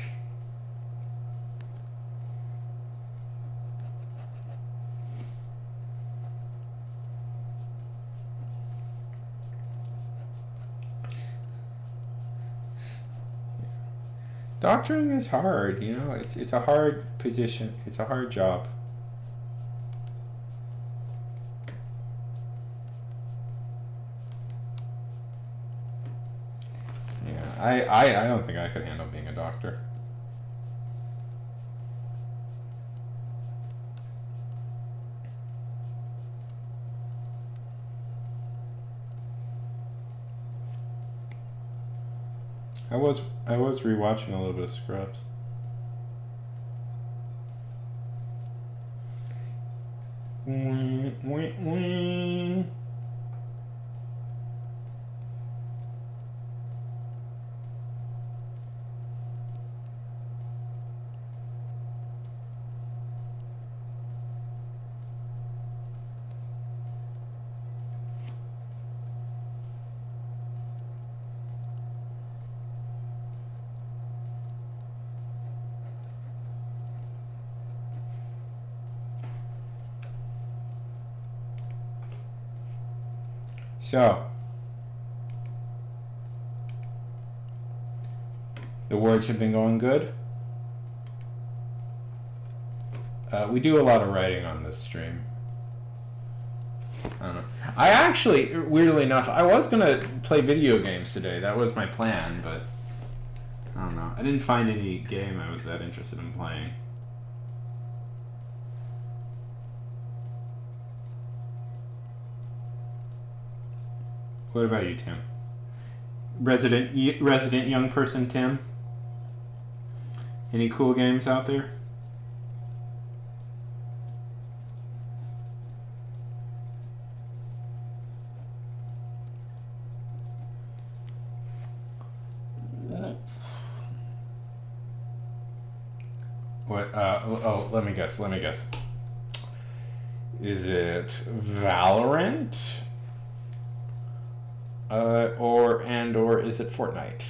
Doctoring is hard, it's a hard position. It's a hard job. Yeah, I don't think I could handle being a doctor. I was rewatching a little bit of Scrubs. So, the words have been going good. We do a lot of writing on this stream. I don't know. I actually, weirdly enough, I was gonna play video games today. That was my plan, but I don't know. I didn't find any game I was that interested in playing. What about you, Tim? Resident young person, Tim? Any cool games out there? What? Oh, let me guess. Is it Valorant? Or is it Fortnite?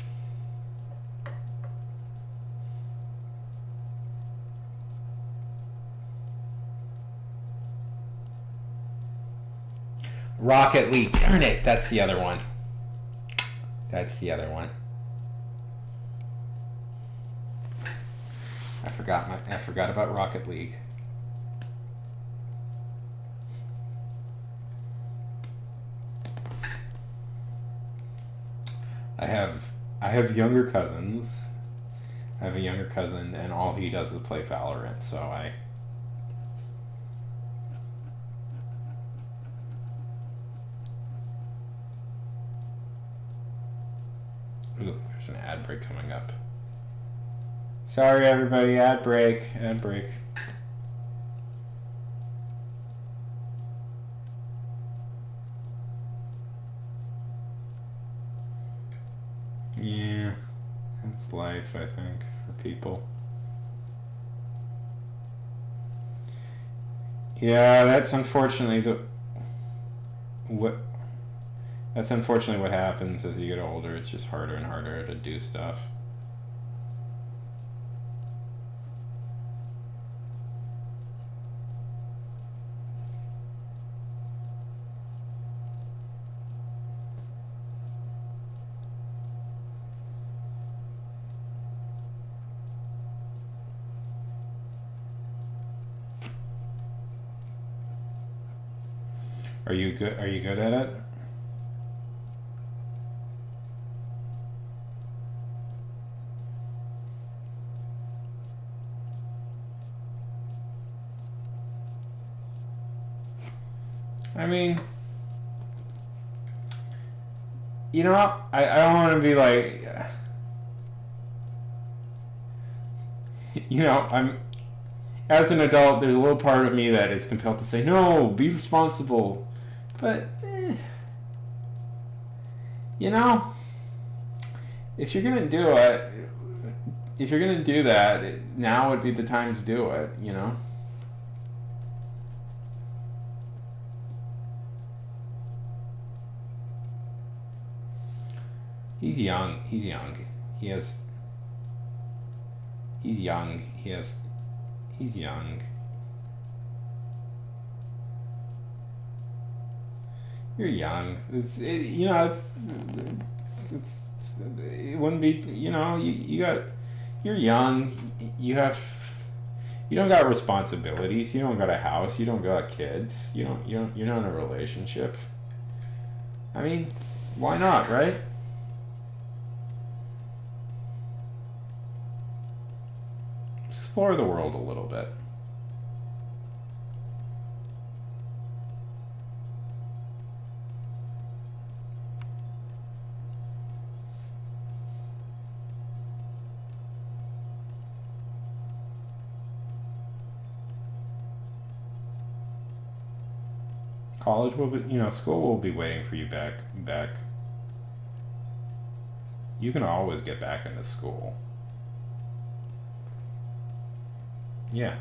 Rocket League. Darn it! That's the other one. I forgot about Rocket League. I have younger cousins. I have a younger cousin, and all he does is play Valorant. So ooh, there's an ad break coming up. Sorry, everybody. Ad break. Yeah, it's life, I think, for people. Yeah, that's unfortunately what happens as you get older. It's just harder and harder to do stuff. Are you good at it? I mean, I don't want to be like, I'm, as an adult, there's a little part of me that is compelled to say, no, be responsible. But, if you're going to do it, if you're going to do that, now would be the time to do it, He's young. He's young. He's young. You're young. It wouldn't be, you're young. You don't got responsibilities. You don't got a house. You don't got kids. You're not in a relationship. I mean, why not, right? Explore the world a little bit. College will be, school will be waiting for you back. You can always get back into school. Yeah.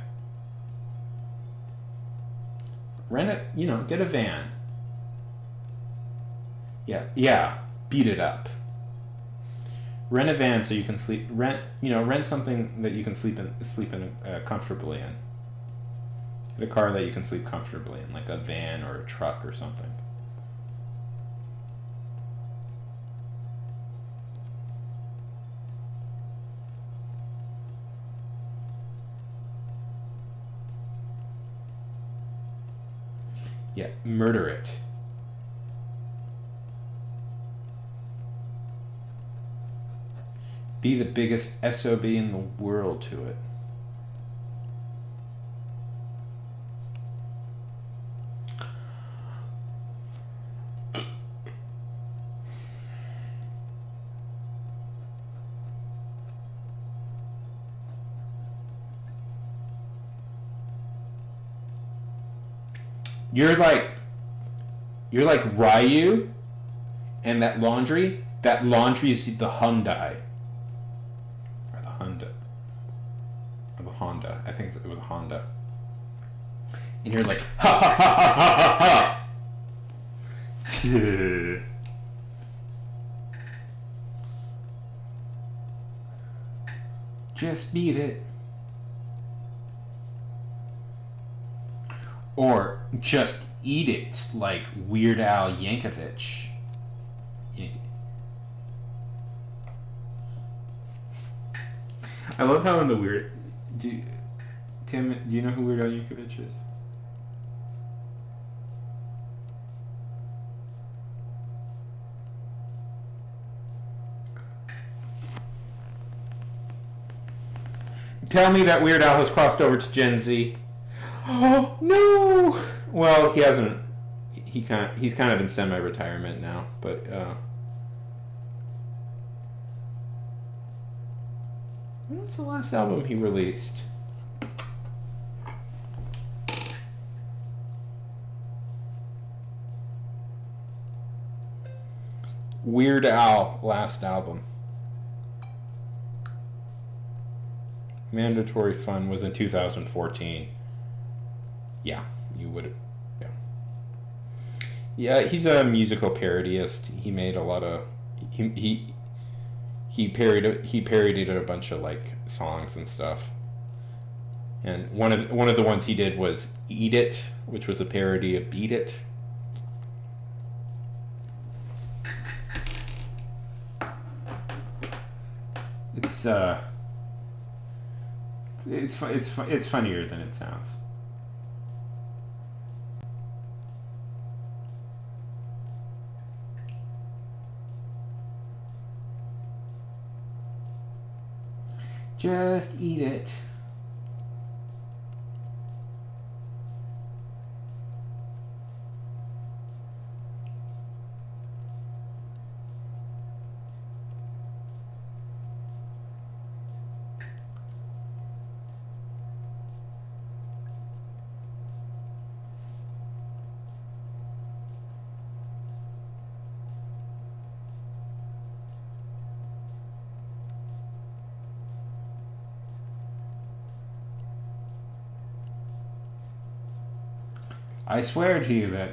Rent it, get a van. Yeah, beat it up. Rent a van so you can sleep. Rent something that you can sleep in comfortably in. Get a car that you can sleep comfortably in, like a van or a truck or something. Yeah, murder it. Be the biggest SOB in the world to it. You're like Ryu and that laundry. That laundry is the Hyundai. Or the Honda. Or the Honda. I think it was a Honda. And you're like, ha ha ha ha ha ha! Just beat it. Or just eat it, like Weird Al Yankovic. I love how in the Weird... Tim, do you know who Weird Al Yankovic is? Tell me that Weird Al has crossed over to Gen Z. Oh no! Well, he hasn't. He's kind of in semi-retirement now, but when was the last album he released? Weird Al last album. Mandatory Fun was in 2014. Yeah, you would have. Yeah. Yeah, he's a musical parodyist. He made a lot of. He parodied a bunch of like songs and stuff. And one of the ones he did was "Eat It," which was a parody of "Beat It." It's funnier than it sounds. Just eat it. I swear to you that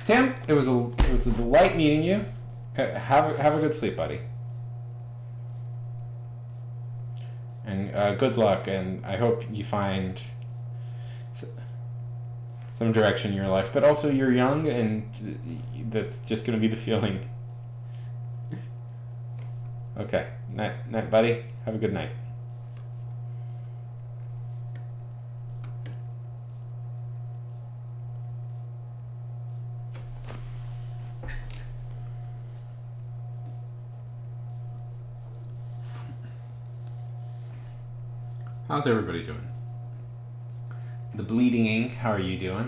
Tim, it was a delight meeting you. Have a good sleep, buddy. And good luck, and I hope you find some direction in your life. But also, you're young, and that's just going to be the feeling. Okay. Night, buddy. Have a good night. How's everybody doing? The Bleeding Ink, how are you doing?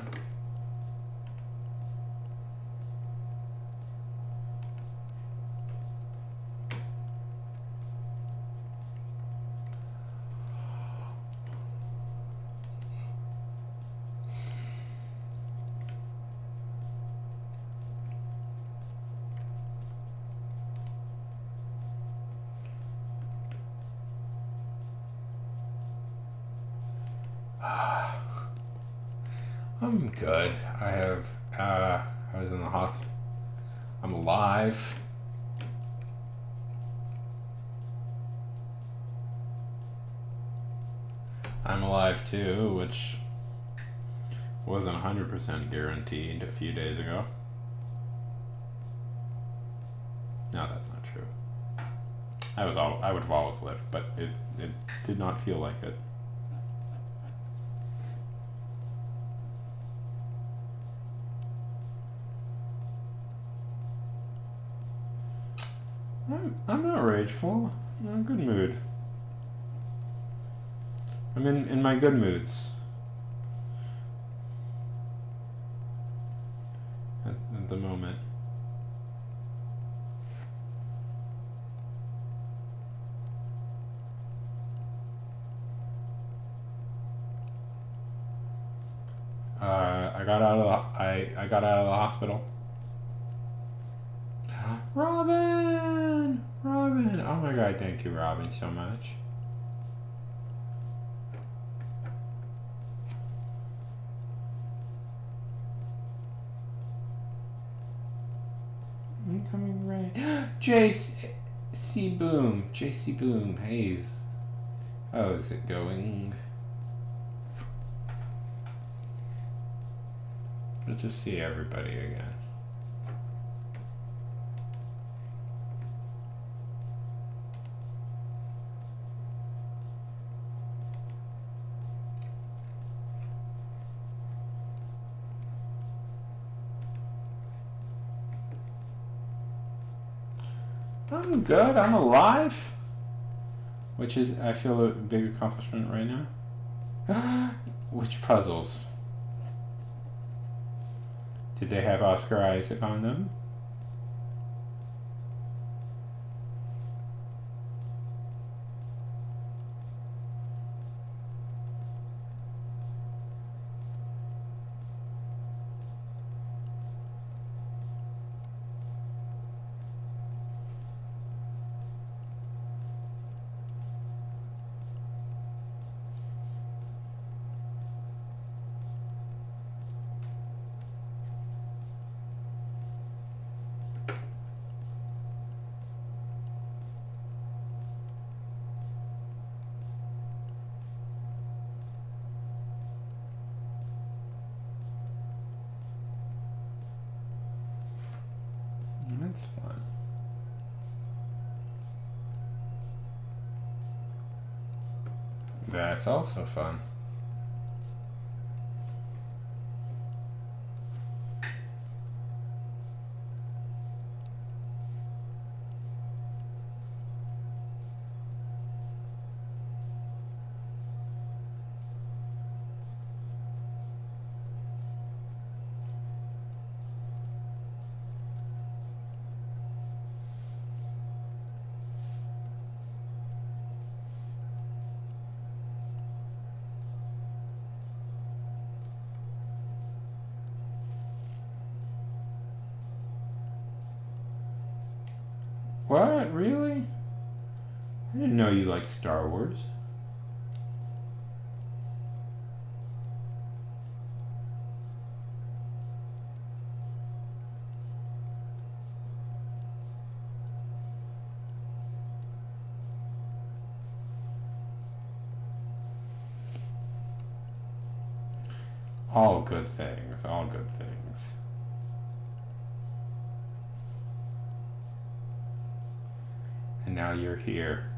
I'm good. I was in the hospital. I'm alive. I'm alive too, which wasn't 100% guaranteed a few days ago. No, that's not true. I would have always lived, but it did not feel like it. I'm not rageful. I'm in a good mood. I'm in my good moods. At the moment. I got out of the hospital. Robin! Robin! Oh my god, thank you, Robin, so much. Incoming rain. J.C. Boom. J.C. Boom. Hayes. How is it going? Let's just see everybody again. I'm good. I'm alive. Which is, I feel, a big accomplishment right now. Which puzzles? Did they have Oscar Isaac on them? That's fun. That's also fun. What? Really? I didn't know you liked Star Wars. All good things. All good things. And now you're here.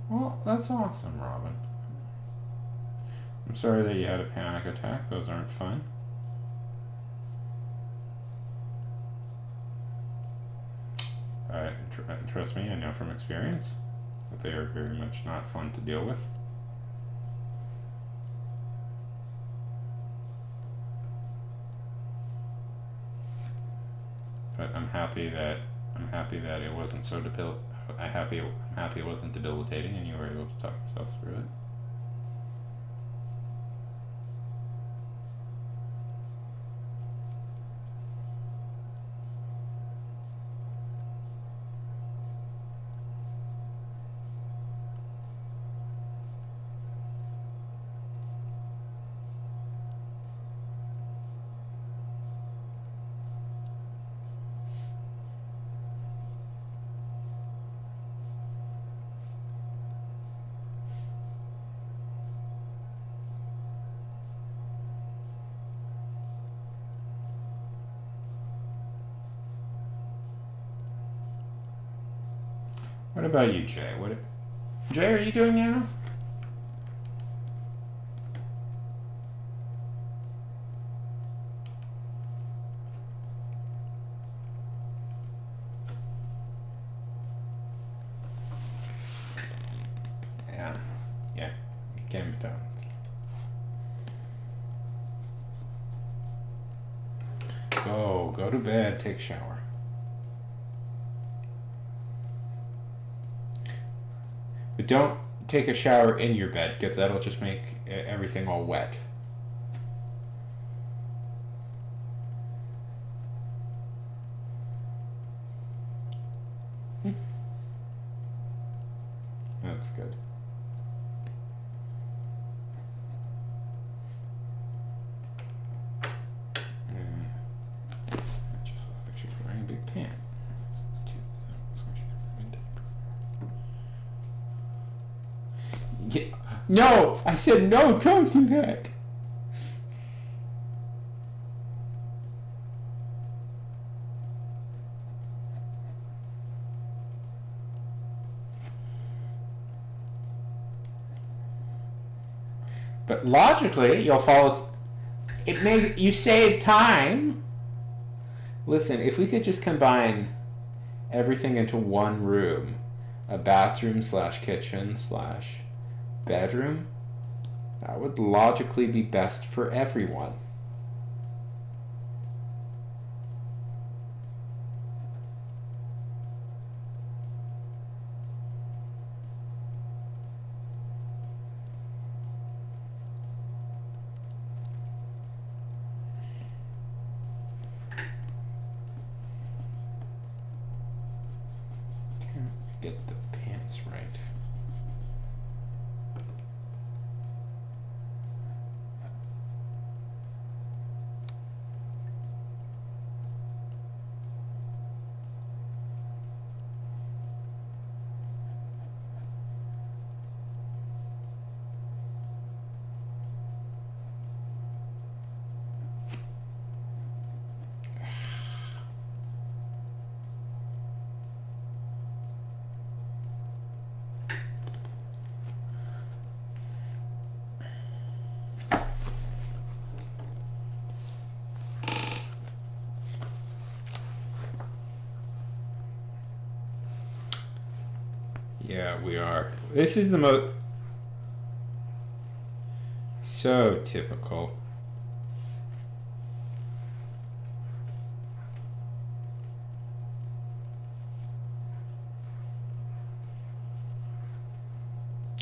Well, that's awesome, Robin. I'm sorry that you had a panic attack. Those aren't fun. Trust me, I know from experience that they are very much not fun to deal with. But I'm happy that it wasn't so I'm happy it wasn't debilitating, and you were able to talk yourself through it. What about you, Jay? Jay, are you doing now? Yeah. Game of Thrones. Go to bed, take a shower. But don't take a shower in your bed, because that'll just make everything all wet. That's good. I just love that she's wearing a big pant. Yeah. No! I said no, don't do that! But logically, you'll fall. You save time. Listen, if we could just combine everything into one room, a bathroom / kitchen / bedroom, that would logically be best for everyone. Get the pants right. Yeah, we are. This is the most... So typical.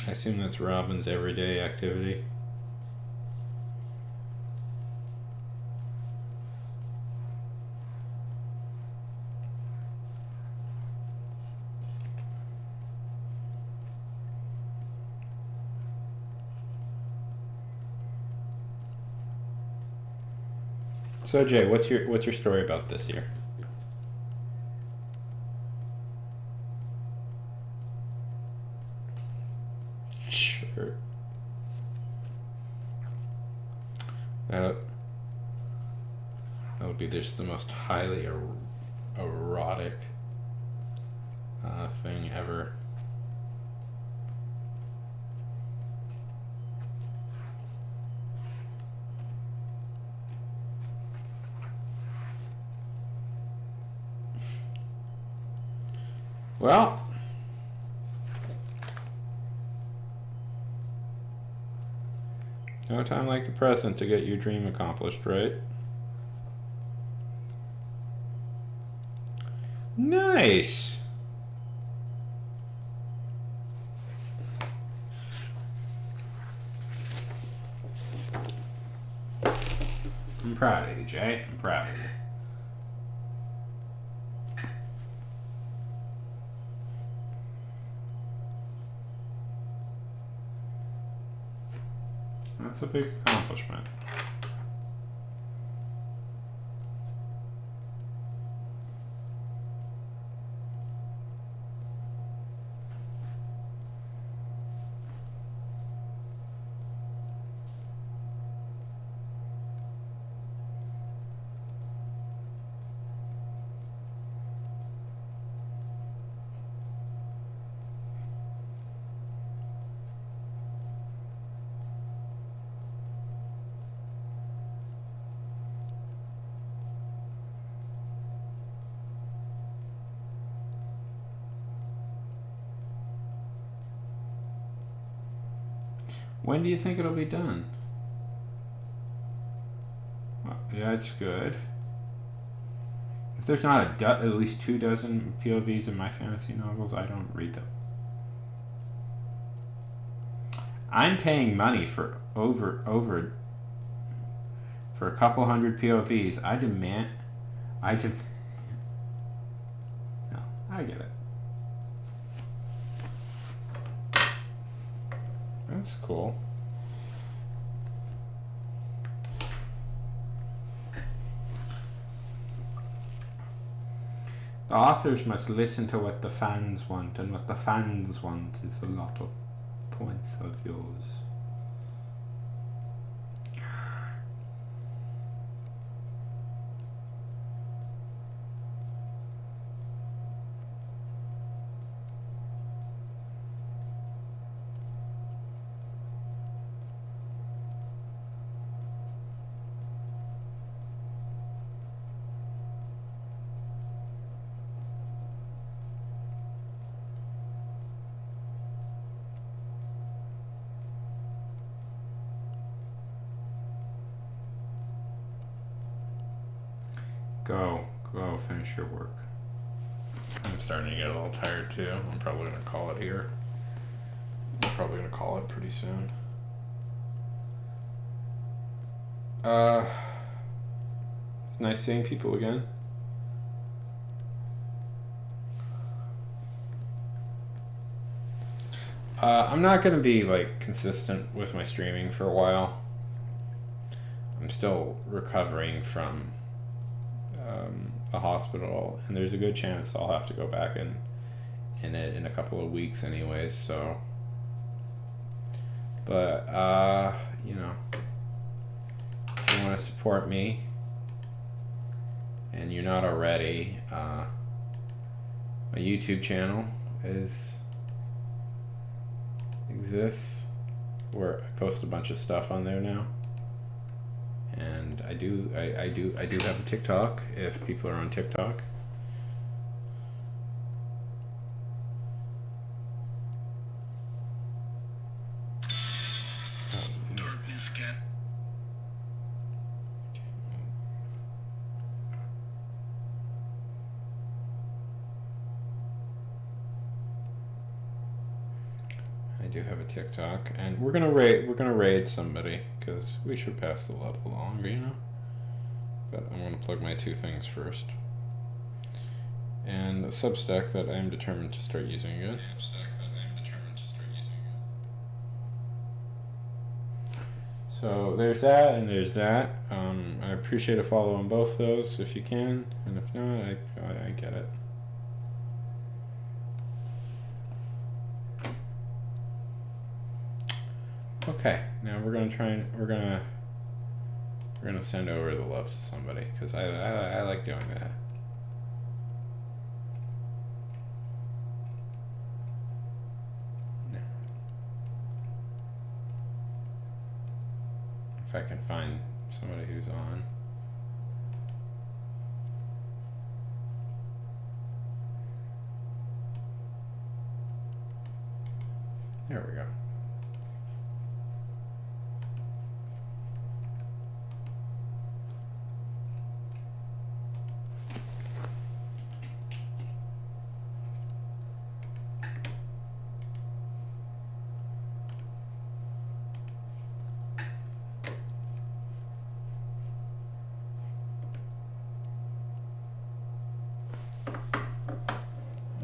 I assume that's Robin's everyday activity. So Jay, what's your story about this year? Sure. That would be just the most highly erotic thing ever. Well, no time like the present to get your dream accomplished, right? Nice. I'm proud of you, Jay. I'm proud of you. That's a big accomplishment. When do you think it'll be done? Well, yeah, it's good. If there's not at least 2 dozen POVs in my fantasy novels, I don't read them. I'm paying money for over for a couple hundred POVs. No, I get it. That's cool. The authors must listen to what the fans want, and what the fans want is a lot of points of yours. Go finish your work. I'm starting to get a little tired too. I'm probably gonna call it here. I'm probably gonna call it pretty soon. It's nice seeing people again. I'm not gonna be like consistent with my streaming for a while. I'm still recovering from the hospital, and there's a good chance I'll have to go back in it in a couple of weeks anyways, so but you know, if you want to support me and you're not already, my YouTube channel exists where I post a bunch of stuff on there now. And I do have a TikTok if people are on TikTok. Darkness can. I do have a TikTok, and we're gonna raid somebody because we should pass the level along, you know. But I'm gonna plug my 2 things first, and a Substack that I am determined to start using again. So there's that, and there's that. I appreciate a follow on both those if you can, and if not, I get it. Okay, now we're gonna send over the love to somebody because I like doing that. If I can find somebody who's on. There we go.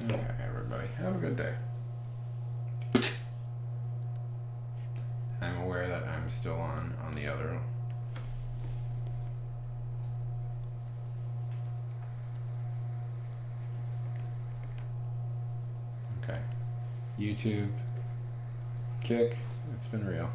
Okay, everybody, have a good day. I'm aware that I'm still on the other. Okay. YouTube, Kick, it's been real.